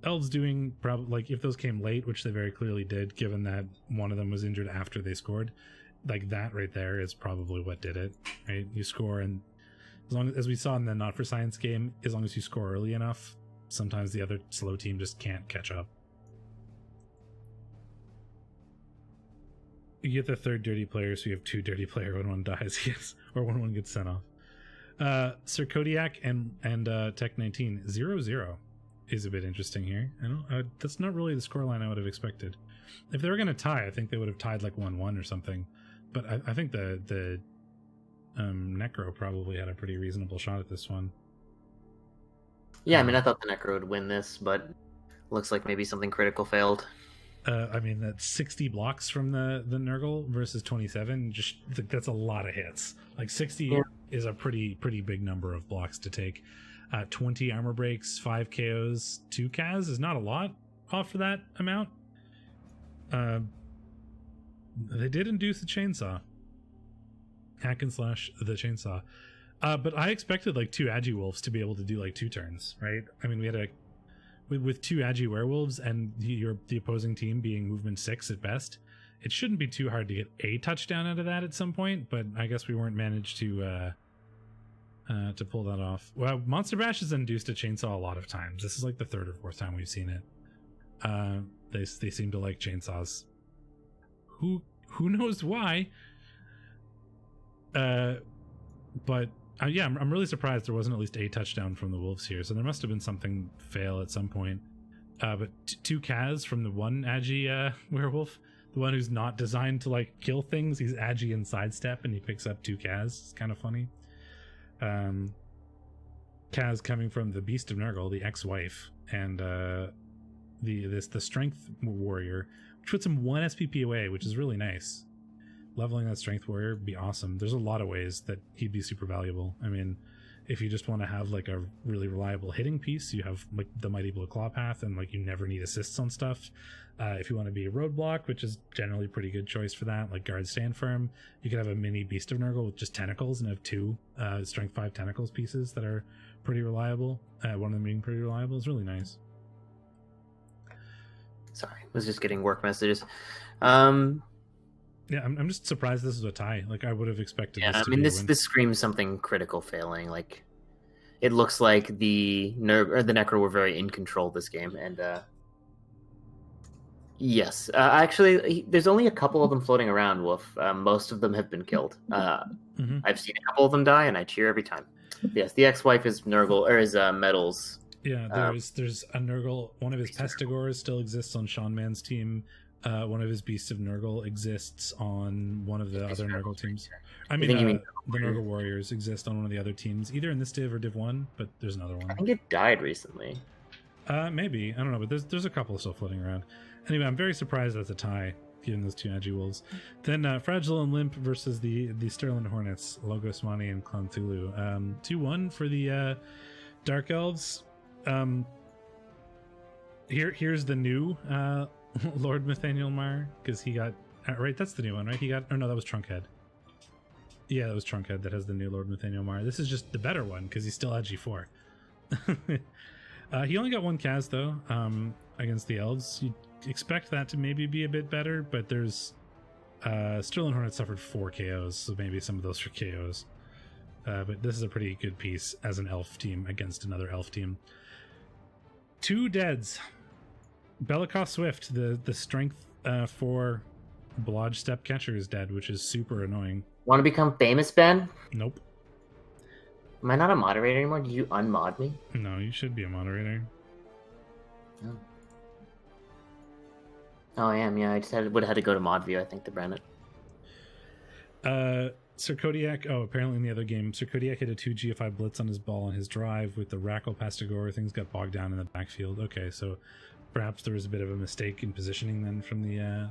Elves doing probably, if those came late, which they very clearly did, given that one of them was injured after they scored, that right there is probably what did it, right? You score, and as we saw in the Not for Science game, as long as you score early enough, sometimes the other slow team just can't catch up. You get the 3rd Dirty Player, so you have 2 Dirty Player when one dies, yes, or when one gets sent off. Sir Kodiak and Tech 19 0-0 is a bit interesting here. That's not really the scoreline I would have expected. If they were going to tie, I think they would have tied 1-1 or something. But I think the Necro probably had a pretty reasonable shot at this one. Yeah, I mean, I thought the Necro would win this, but looks like maybe something critical failed. I mean, that's 60 blocks from the Nurgle versus 27. Just that's a lot of hits. 60 is a pretty big number of blocks to take. 20 armor breaks, 5 KOs, 2 Kaz is not a lot off for that amount. They did induce the chainsaw. Hack and slash the chainsaw. But I expected 2 Agi Wolves to be able to do 2 turns, right? I mean, we had with 2 Agi Werewolves and the opposing team being movement 6 at best, it shouldn't be too hard to get a touchdown out of that at some point, but I guess we weren't managed to pull that off. Well, Monster Bash has induced a chainsaw a lot of times. This is the 3rd or 4th time we've seen it. They seem to like chainsaws. Who knows why? But yeah, I'm really surprised there wasn't at least a touchdown from the Wolves here. So there must have been something fail at some point. But 2 Kaz from the 1 Agi werewolf, the one who's not designed to kill things. He's Agi and sidestep, and he picks up 2 Kaz. It's kind of funny. Kaz coming from the Beast of Nurgle, the ex-wife, and the Strength Warrior, which puts him 1 SPP away, which is really nice. Leveling that Strength Warrior would be awesome. There's a lot of ways that he'd be super valuable. I mean, if you just want to have a really reliable hitting piece, you have the Mighty Blow Claw Path, and you never need assists on stuff. If you want to be a roadblock, which is generally a pretty good choice for that, Guard Stand Firm, you could have a mini Beast of Nurgle with just tentacles and have 2 Strength 5 tentacles pieces that are pretty reliable. One of them being pretty reliable is really nice. Sorry, I was just getting work messages. Yeah, I'm just surprised this is a tie. I would have expected. Yeah, this to I mean, be a win. this screams something critical failing. It looks like the Necro were very in control this game, and yes, actually, there's only a couple of them floating around. Wolf, most of them have been killed. I've seen a couple of them die, and I cheer every time. Yes, the ex-wife is Nurgle or is Metal's Yeah, there's a Nurgle. One of his Pestigors still exists on Sean Mann's team. One of his Beasts of Nurgle exists on one of the other Nurgle teams. I mean, the Nurgle Warriors exist on one of the other teams, either in this Div or Div 1, but there's another one. I think it died recently. Maybe. I don't know, but there's a couple still floating around. Anyway, I'm very surprised that's a tie, given those two Agi Wolves. Then Fragile and Limp versus the Sterling Hornets, Logos Mani and Clan Thulu. 2-1 for the Dark Elves. Here's the new Lord Nathaniel Marr, because he got right. That's the new one, right? He got. Oh no, that was Trunkhead. Yeah, that was Trunkhead that has the new Lord Nathaniel Marr. This is just the better one because he's still at G4. He only got one Kaz though against the Elves. You'd expect that to maybe be a bit better, but there's Sterling Hornet suffered 4 KOs, so maybe some of those are KOs. But this is a pretty good piece as an Elf team against another Elf team. 2 deads. Belikov Swift, the strength 4 Blodge Step Catcher is dead, which is super annoying. Want to become famous, Ben? Nope. Am I not a moderator anymore? Did you unmod me? No, you should be a moderator. Oh, I am. Yeah, I just would have had to go to mod view, I think, to brand it. Sir Kodiak, apparently in the other game, Sir Kodiak hit a 2 GFI blitz on his ball on his drive with the Rackle Pastigor. Things got bogged down in the backfield. Okay, so perhaps there was a bit of a mistake in positioning then from the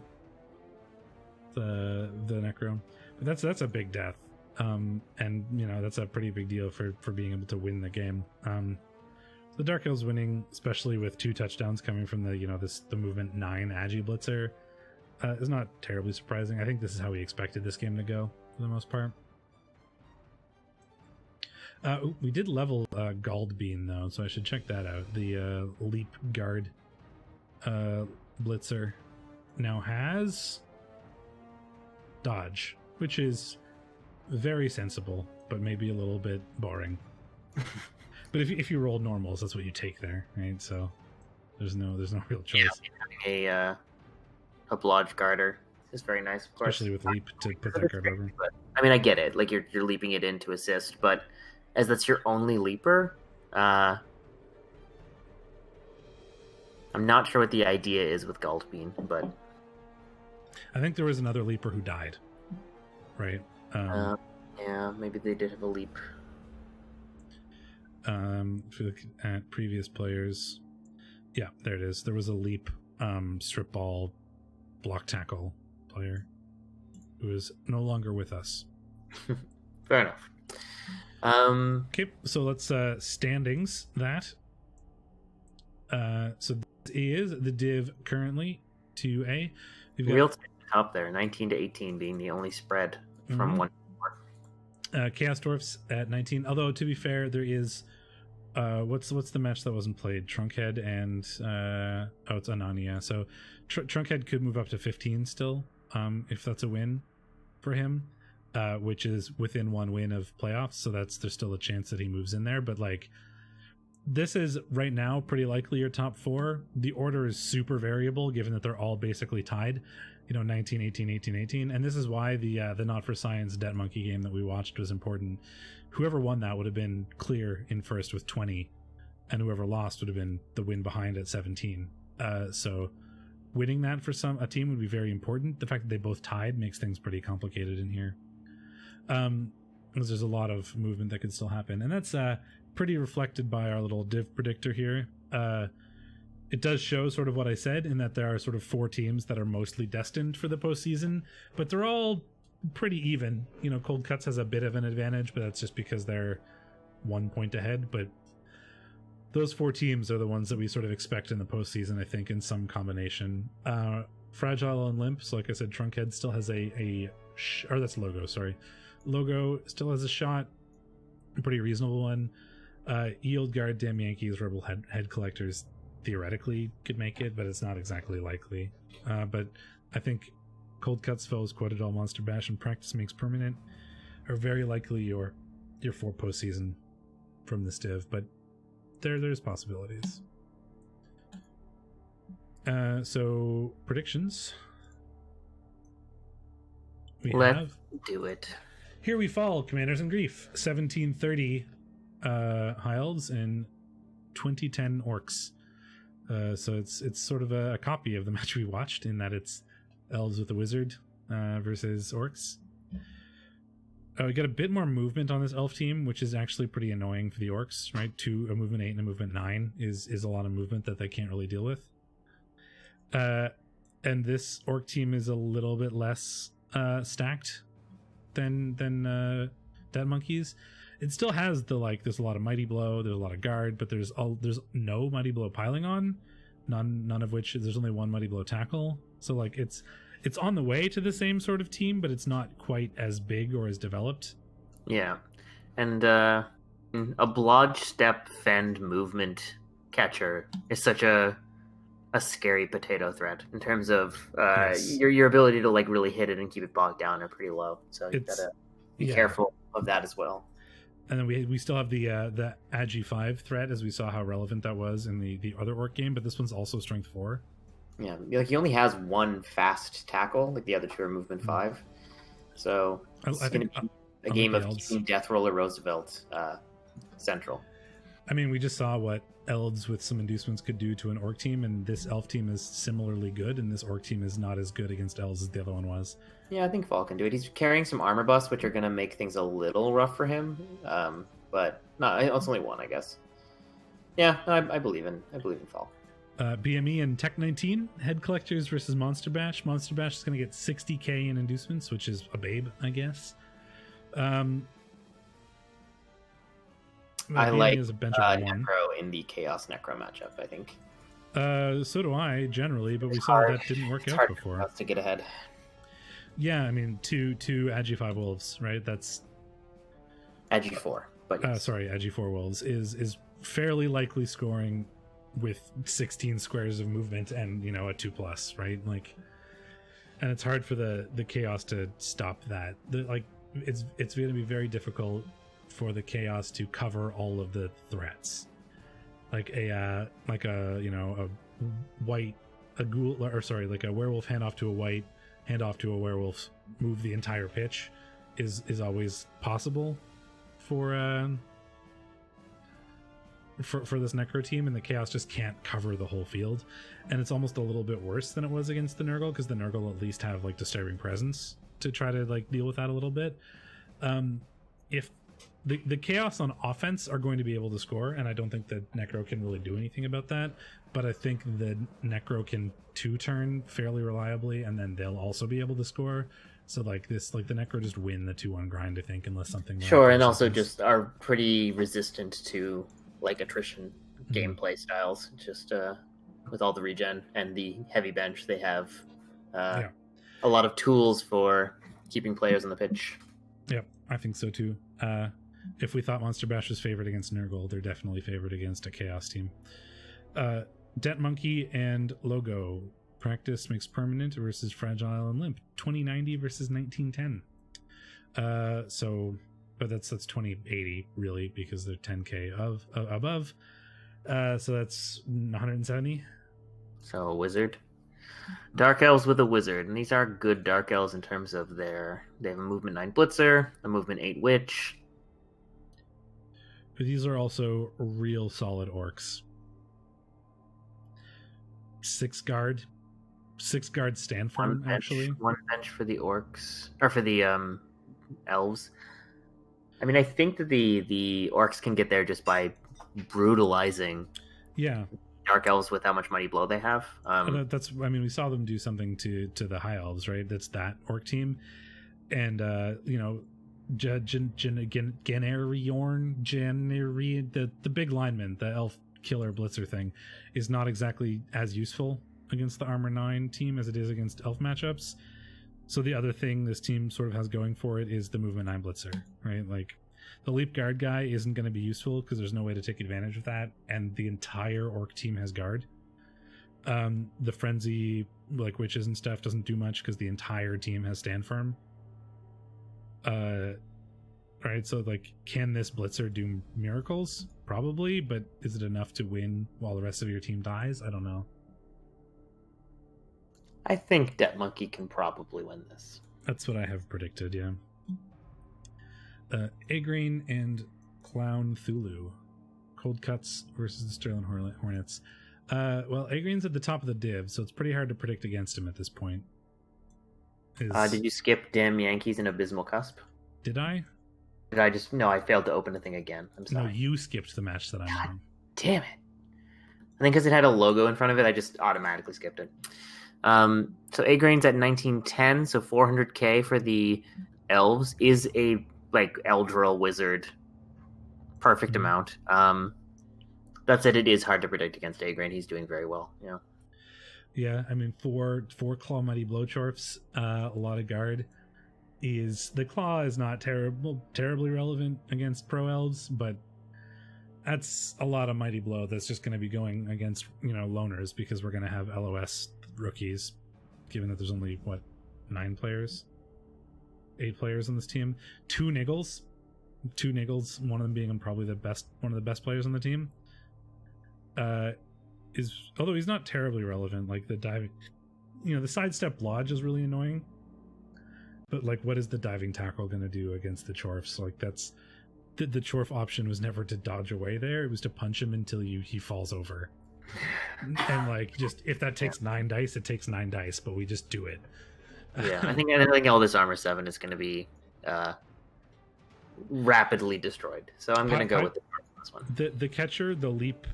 Necro. But that's a big death. And that's a pretty big deal for being able to win the game. The Dark Elves winning, especially with 2 touchdowns coming from the movement 9 Agi Blitzer, is not terribly surprising. I think this is how we expected this game to go for the most part. We did level Galdbean though, so I should check that out. The Leap Guard Blitzer now has Dodge, which is very sensible, but maybe a little bit boring. But if you roll normals, that's what you take there, right? So there's no real choice. Yeah, a Blodge Garter is very nice, of course. Especially with Leap to put that guard over. But, I mean, I get it. Like you're leaping it in to assist, but as that's your only leaper, I'm not sure what the idea is with Galdbean, but I think there was another leaper who died, right? Yeah, maybe they did have a leap. If you look at previous players, yeah, there it is. There was a leap strip ball block tackle player who is no longer with us. Fair enough. Okay, so let's standings that. So this is the div currently 2A. Real top there, 19-18 being the only spread from 1 to 4. Chaos Dwarfs at 19. Although to be fair, there is what's the match that wasn't played? Trunkhead and it's Anania. So Trunkhead could move up to 15 still, if that's a win for him, which is within 1 win of playoffs. So there's still a chance that he moves in there. But like, this is right now pretty likely your top 4. The order is super variable given that they're all basically tied. 19, 18, 18, 18. And this is why the Not for Science Debt Monkey game that we watched was important. Whoever won that would have been clear in first with 20, and whoever lost would have been the win behind at 17. So winning that for a team would be very important. The fact that they both tied makes things pretty complicated in here. Because there's a lot of movement that could still happen. And that's pretty reflected by our little div predictor here. It does show sort of what I said in that there are sort of 4 teams that are mostly destined for the postseason, but they're all pretty even. Cold Cuts has a bit of an advantage, but that's just because they're 1 point ahead. But those 4 teams are the ones that we sort of expect in the postseason, I think, in some combination. Fragile and Limp, so like I said, Trunkhead still has or that's Logo, sorry. Logo still has a shot, a pretty reasonable one. Yield Guard, Damn Yankees, Rebel Head Collectors theoretically could make it, but it's not exactly likely. But I think Cold Cuts, Foes, Quoted All, Monster Bash, and Practice Makes Permanent are very likely your 4 postseason from this div, but there's possibilities. So predictions. Let's do it. Here we fall, Commanders in Grief. 1730 High Elves and 2010 orcs. So it's sort of a copy of the match we watched in that it's elves with a wizard versus orcs. We got a bit more movement on this elf team, which is actually pretty annoying for the orcs, right? A movement 8 and a movement 9 is a lot of movement that they can't really deal with. And this orc team is a little bit less stacked than Dead Monkeys. It still has there's a lot of Mighty Blow, there's a lot of guard, but there's no Mighty Blow piling on, none of which there's only one Mighty Blow tackle. So like it's on the way to the same sort of team, but it's not quite as big or as developed. Yeah, and a blodge step fend movement catcher is such a scary potato threat in terms of Yes. your ability to like really hit it and keep it bogged down are pretty low. So you gotta be careful of that as well. And then we still have the Agi 5 threat, as we saw how relevant that was in the other orc game, but this one's also strength 4. Yeah, like he only has one fast tackle, like the other two are movement 5. So it's going to be a game of keeping Death Roller Roosevelt central. I mean, we just saw what elves with some inducements could do to an orc team, and this elf team is similarly good, and this orc team is not as good against elves as the other one was. Yeah, I think Fall can do it. He's carrying some armor busts, which are going to make things a little rough for him. But no, it's only one, I guess. Yeah, I believe in Fall. BME and Tech 19 head collectors versus Monster Bash. Monster Bash is going to get 60k in inducements, which is a babe, I guess. I like is a bench of one. Necro in the Chaos Necro matchup, I think. So do I generally, but we saw that didn't work out before. To get ahead. Yeah, I mean, two Agi 5 wolves, right? That's Agi 4, but yes. Agi 4 wolves is fairly likely scoring with 16 squares of movement and a 2+, right? Like, and it's hard for the chaos to stop that. It's going to be very difficult for the chaos to cover all of the threats. Like a werewolf hand off to a white, hand off to a werewolf, move the entire pitch is always possible for this Necro team, and the Chaos just can't cover the whole field. And it's almost a little bit worse than it was against the Nurgle, because the Nurgle at least have Disturbing Presence to try to deal with that a little bit. If the Chaos on offense are going to be able to score, and I don't think that Necro can really do anything about that, but I think the Necro can 2-turn fairly reliably, and then they'll also be able to score. So the Necro just win the 2-1 grind, I think, unless something sure, and also just are pretty resistant to attrition gameplay styles. Just with all the regen and the heavy bench, they have a lot of tools for keeping players on the pitch. Yep, I think so too. If we thought Monster Bash was favored against Nurgle, they're definitely favored against a Chaos team. Det Monkey and Logo. Practice makes permanent versus Fragile and Limp. 2090 versus 1910. But that's 2080 really, because they're 10k above. So that's 170. So a wizard. Dark Elves with a wizard, and these are good Dark Elves in terms of they have a movement 9 Blitzer, a movement 8 Witch. But these are also real solid orcs. 6 guard stand firm, actually. One bench for the orcs, or for the elves. I mean, I think that the orcs can get there just by brutalizing Dark Elves with how much Mighty Blow they have. We saw them do something to the High Elves, right? That's that orc team. And, Generiorn, the big lineman, the elf killer blitzer thing, is not exactly as useful against the Armor 9 team as it is against elf matchups. So the other thing this team sort of has going for it is the movement 9 blitzer, right? Like, the leap guard guy isn't going to be useful because there's no way to take advantage of that, and the entire orc team has guard. The frenzy, witches and stuff, doesn't do much because the entire team has stand firm. Right, so can this blitzer do miracles? Probably, but is it enough to win while the rest of your team dies? I don't know. I think Det Monkey can probably win this. That's what I have predicted, yeah. Agreen and Clown Thulu. Cold Cuts versus the Sterling Hornets. Well, A-Green's at the top of the div, so it's pretty hard to predict against him at this point. Did you skip Damn Yankees and Abysmal Cusp? Did I? Did I just... No, I failed to open the thing again. I'm sorry. No, you skipped the match that I'm on. Damn it. I think because it had a logo in front of it, I just automatically skipped it. So A-Grain's at 1910, so 400k for the elves is a Eldril wizard perfect amount. That said, it is hard to predict against A-Grain. He's doing very well. Yeah. Yeah, I mean, four Claw Mighty Blowchorfs, a lot of guard. The Claw is not terribly relevant against Pro Elves, but that's a lot of Mighty Blow that's just going to be going against, loners, because we're going to have LOS rookies, given that there's only, 8 players on this team. Two Niggles, one of them being probably one of the best players on the team. Although he's not terribly relevant, like the diving, the sidestep lodge is really annoying, but what is the diving tackle going to do against the Chorfs? That's the Chorf option was never to dodge away there, it was to punch him until he falls over. And just if that takes 9 dice, it takes 9 dice, but we just do it. Yeah, I think all this armor 7 is going to be rapidly destroyed, so I'm going to go with this one. The catcher, the leap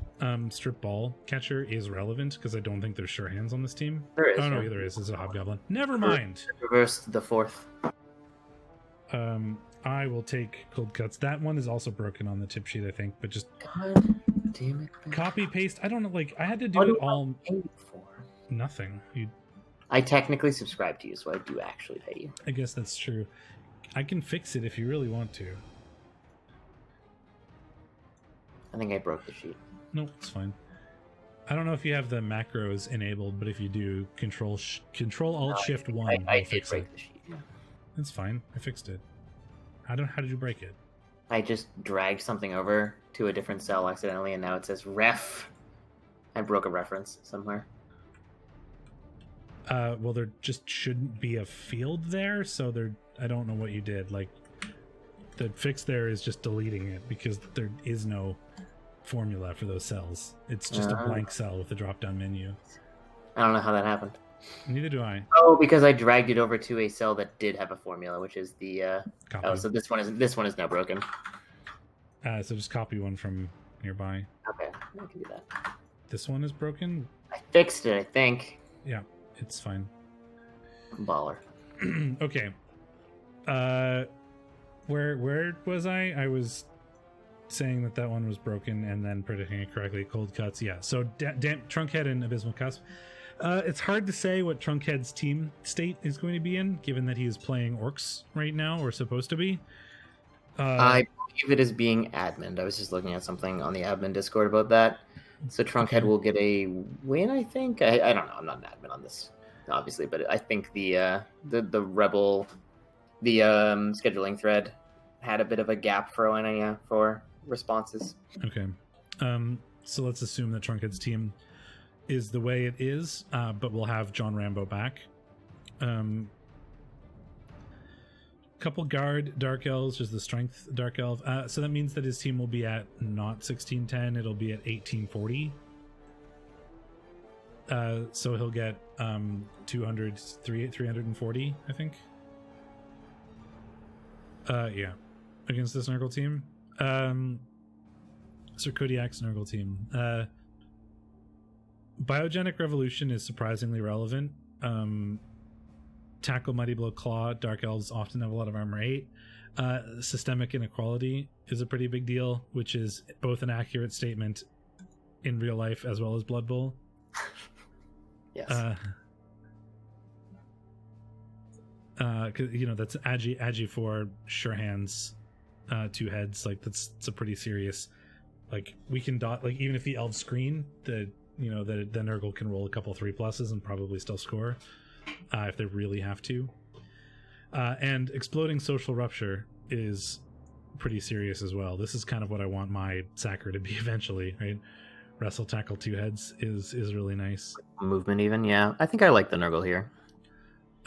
strip ball catcher, is relevant because I don't think there's sure hands on this team. There is. Oh no, there is. It's a hobgoblin. Never mind. Reverse the 4th. I will take Cold Cuts. That one is also broken on the tip sheet, I think, but just God damn it, man. Copy paste. I don't know. I had to do it all. Nothing. I technically subscribe to you, so I do actually pay you. I guess that's true. I can fix it if you really want to. I think I broke the sheet. No, it's fine. I don't know if you have the macros enabled, but if you do, Control Alt Shift 1. I did break the sheet. Yeah. It's fine. I fixed it. How did you break it? I just dragged something over to a different cell accidentally, and now it says ref. I broke a reference somewhere. Well, there just shouldn't be a field there, so I don't know what you did. The fix there is just deleting it, because there is no formula for those cells. It's just a blank cell with a drop-down menu. I don't know how that happened. Neither do I. Oh, because I dragged it over to a cell that did have a formula, which is the copy. Oh, so this one is now broken. So just copy one from nearby. Okay, I can do that. This one is broken? I fixed it, I think. Yeah, it's fine. Baller. Okay. Where was I? I was saying that one was broken and then predicting it correctly. Cold Cuts, yeah. So Trunkhead and Abysmal Cusp. It's hard to say what Trunkhead's team state is going to be in, given that he is playing Orcs right now, or supposed to be. I believe it is being admin. I was just looking at something on the admin Discord about that. So Trunkhead will get a win, I think. I don't know. I'm not an admin on this, obviously, but I think the REBBL, the scheduling thread had a bit of a gap for responses. Okay. So let's assume that Trunkhead's team is the way it is, but we'll have John Rambo back. Couple guard Dark Elves, just the strength Dark Elf. So that means that his team will be at not 1610, it'll be at 1840. So he'll get 340, I think. Yeah, against this Nurgle team. Sir Kodiak's Nurgle team. Biogenic Revolution is surprisingly relevant. Tackle, Mighty Blow, Claw. Dark Elves often have a lot of armor 8. Systemic inequality is a pretty big deal, which is both an accurate statement in real life as well as Blood Bowl. Yes. Cause, that's Agi for sure hands, 2 heads. It's a pretty serious. We can dot. Even if the elves screen, the Nurgle can roll a couple 3+s and probably still score. If they really have to. And Exploding Social Rupture is pretty serious as well. This is kind of what I want my Sacker to be eventually, right? Wrestle, Tackle, 2 heads is really nice. Movement even, yeah. I think I like the Nurgle here.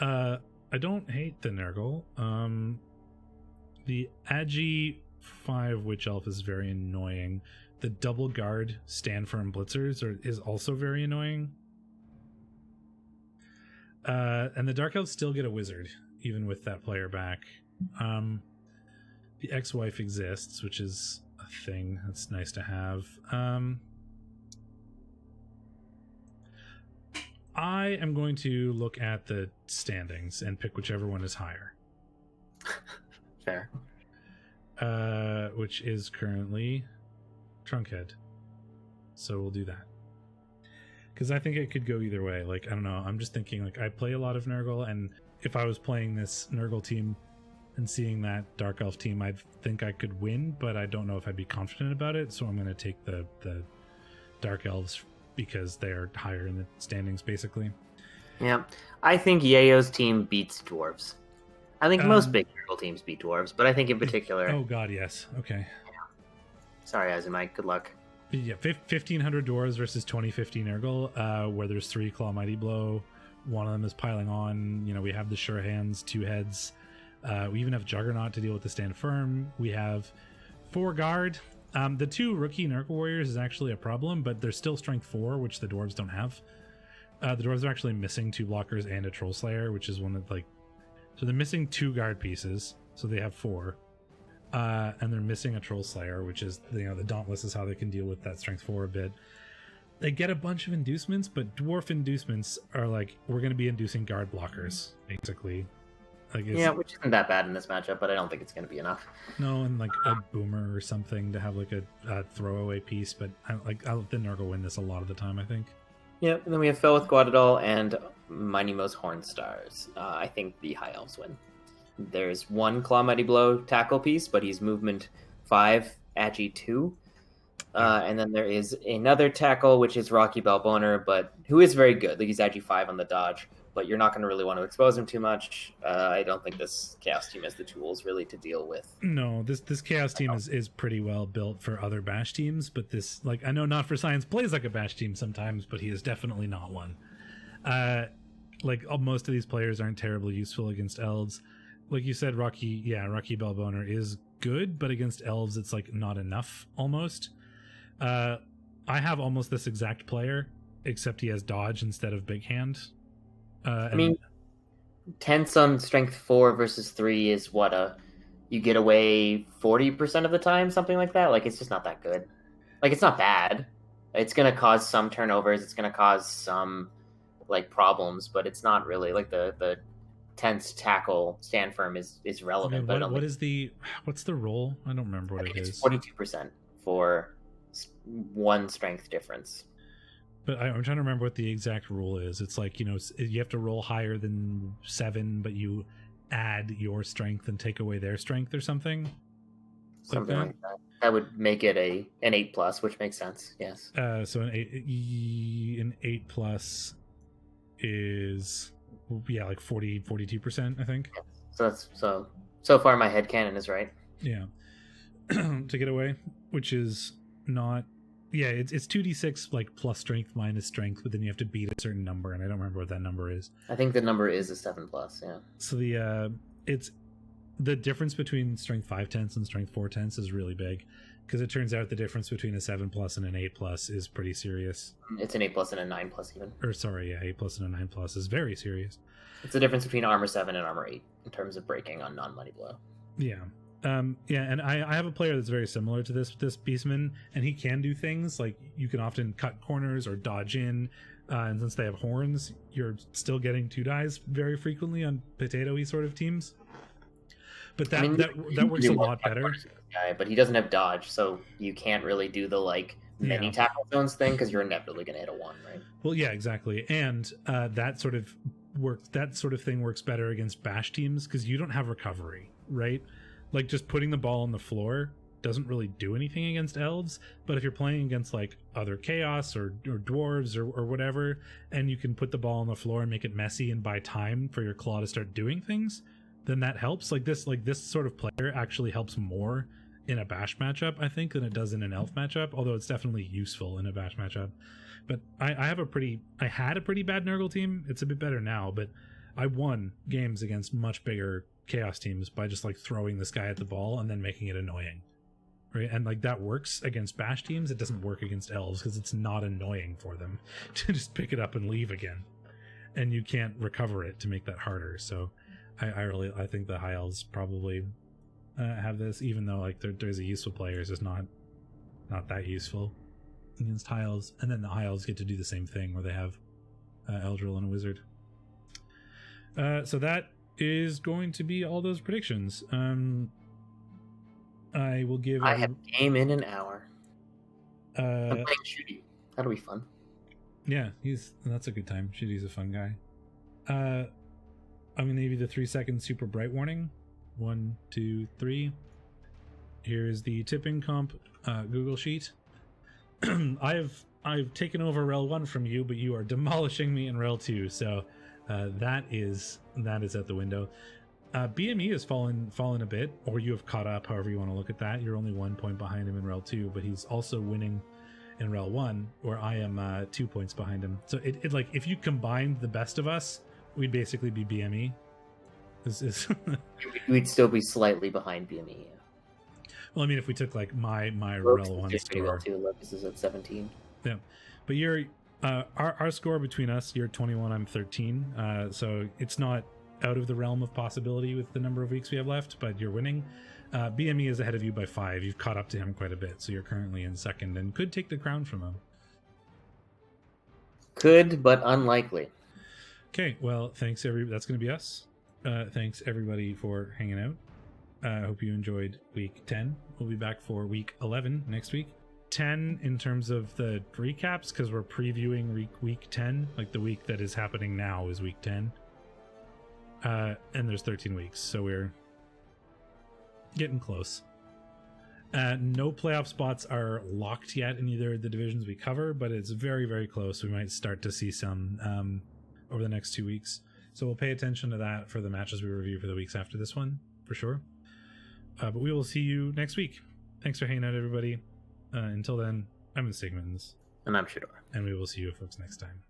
I don't hate the Nurgle. The Agi 5 Witch Elf is very annoying. the double guard stand firm blitzers is also very annoying. And the Dark Elves still get a wizard, even with that player back. The ex-wife exists, which is a thing that's nice to have. I am going to look at the standings and pick whichever one is higher. Fair. Which is currently Trunkhead. So we'll do that. Because I think it could go either way. Like, I don't know. I'm just thinking, like, I play a lot of Nurgle, and if I was playing this Nurgle team and seeing that Dark Elf team, I'd think I could win, but I don't know if I'd be confident about it. So I'm going to take the Dark Elves because they're higher in the standings, basically. Yeah. I think Yayo's team beats Dwarves. I think most big Nurgle teams beat Dwarves, but I think in particular... Oh, God, yes. Okay. Sorry, Azumite. Good luck. Yeah, 1,500 Dwarves versus 2050 Nurgle, where there's 3 Claw Mighty Blow. One of them is piling on. You know, we have the Sure Hands, 2 heads. We even have Juggernaut to deal with the Stand Firm. We have 4 Guard. The 2 rookie Nurgle Warriors is actually a problem, but they're still Strength 4, which the Dwarves don't have. The Dwarves are actually missing 2 blockers and a Troll Slayer, which is one that, like... So they're missing 2 Guard pieces, so they have 4. And they're missing a Troll Slayer, which is, you know, the Dauntless is how they can deal with that Strength 4 a bit. They get a bunch of inducements, but dwarf inducements are like, we're going to be inducing guard blockers, basically. Like yeah, which isn't that bad in this matchup, but I don't think it's going to be enough. No, and like a boomer or something to have like a throwaway piece, but I'll let the Nurgle win this a lot of the time, I think. Yep, and then we have Phil with Guadadol and Mighty Mo's Horn Stars. I think the High Elves win. There's 1 Claw Mighty Blow tackle piece, but he's movement 5, Agi 2. And then there is another tackle, which is Rocky Balboner, but who is very good. Like, he's Agi 5 on the dodge, but you're not going to really want to expose him too much. I don't think this Chaos team has the tools really to deal with. No, this Chaos team is pretty well built for other Bash teams, but this, like, I know Not for Science plays like a Bash team sometimes, but he is definitely not one. Like, most of these players aren't terribly useful against Elves. Like you said, Rocky Balboner is good, but against Elves, it's like not enough almost. I have almost this exact player, except he has dodge instead of big hand. I mean, tense on strength 4 versus 3 is what you get away 40% of the time, something like that. Like, it's just not that good. Like, it's not bad. It's going to cause some turnovers. It's going to cause some like problems, but it's not really like the tense tackle stand firm is relevant. I mean, what's the roll? I don't remember what it is. It's 42% for 1 strength difference. But I'm trying to remember what the exact rule is. It's like, you know, you have to roll higher than 7, but you add your strength and take away their strength or something. Something like that. That would make it an 8+, which makes sense. Yes. So an 8+ is, yeah, like 42%, I think. So that's so far my headcanon is right. Yeah. To get away, which is not, yeah, it's 2d6 like plus strength minus strength, but then you have to beat a certain number, and I don't remember what that number is. I think the number is a 7+, yeah. So it's the difference between strength 5/10 and strength 4/10 is really big, because it turns out the difference between a 7+ and an 8+ is pretty serious. It's an 8+ and a 9+ even. Or sorry, yeah, 8+ and a 9+ is very serious. It's the difference between armor 7 and armor 8 in terms of breaking on non-mighty blow. Yeah. Yeah, and I have a player that's very similar to this Beastman, and he can do things like you can often cut corners or dodge in, and since they have horns, you're still getting 2 dies very frequently on potato-y sort of teams. But that works a lot better. Guy, but he doesn't have dodge, so you can't really do the many tackle zones thing because you're inevitably going to hit a 1, right? Well, yeah, exactly, and that sort of thing works better against bash teams because you don't have recovery, right? Like, just putting the ball on the floor doesn't really do anything against elves, but if you're playing against like other chaos or dwarves or whatever, and you can put the ball on the floor and make it messy and buy time for your claw to start doing things, then that helps. Like this sort of player actually helps more in a bash matchup, I think, than it does in an elf matchup, although it's definitely useful in a bash matchup. But I had a pretty bad Nurgle team. It's a bit better now, but I won games against much bigger chaos teams by just like throwing this guy at the ball and then making it annoying. right? And like that works against bash teams. It doesn't work against elves because it's not annoying for them to just pick it up and leave again, and you can't recover it to make that harder. So I think the high elves probably have this, even though like there's a useful player, it's just not that useful against high elves. And then the high elves get to do the same thing where they have Eldril and a wizard. So that is going to be all those predictions. I will give. I have a game in an hour. I'm playing Shooty. That'll be fun. Yeah, that's a good time. Shooty's a fun guy. I'm gonna give you the 3-second super bright warning. 1, 2, 3. Here's the tipping comp Google sheet. I've taken over REL 1 from you, but you are demolishing me in REL 2. So that is at the window. BME has fallen a bit, or you have caught up, however you want to look at that. You're only 1 point behind him in REL 2, but he's also winning in REL 1, where I am 2 points behind him. So it like if you combined the best of us, we'd basically be BME. We'd still be slightly behind BME. Yeah. Well, I mean, if we took like my REL 1 score, well too. Lopez is at 17. Yeah, but you're our score between us. You're 21. I'm 13. So it's not out of the realm of possibility with the number of weeks we have left. But you're winning. BME is ahead of you by 5. You've caught up to him quite a bit, so you're currently in second and could take the crown from him. Could, but unlikely. Okay, well, thanks that's going to be us. Thanks everybody for hanging out. I hope you enjoyed week 10. We'll be back for week 11 next week. 10 in terms of the recaps, because we're previewing week 10. Like the week that is happening now is week 10. And there's 13 weeks, so we're getting close. No playoff spots are locked yet in either of the divisions we cover, but it's very, very close. We might start to see some over the next 2 weeks. So we'll pay attention to that for the matches we review for the weeks after this one, for sure. But we will see you next week. Thanks for hanging out, everybody. Until then, I'm the Steakmittens. And I'm Shadorra. And we will see you folks next time.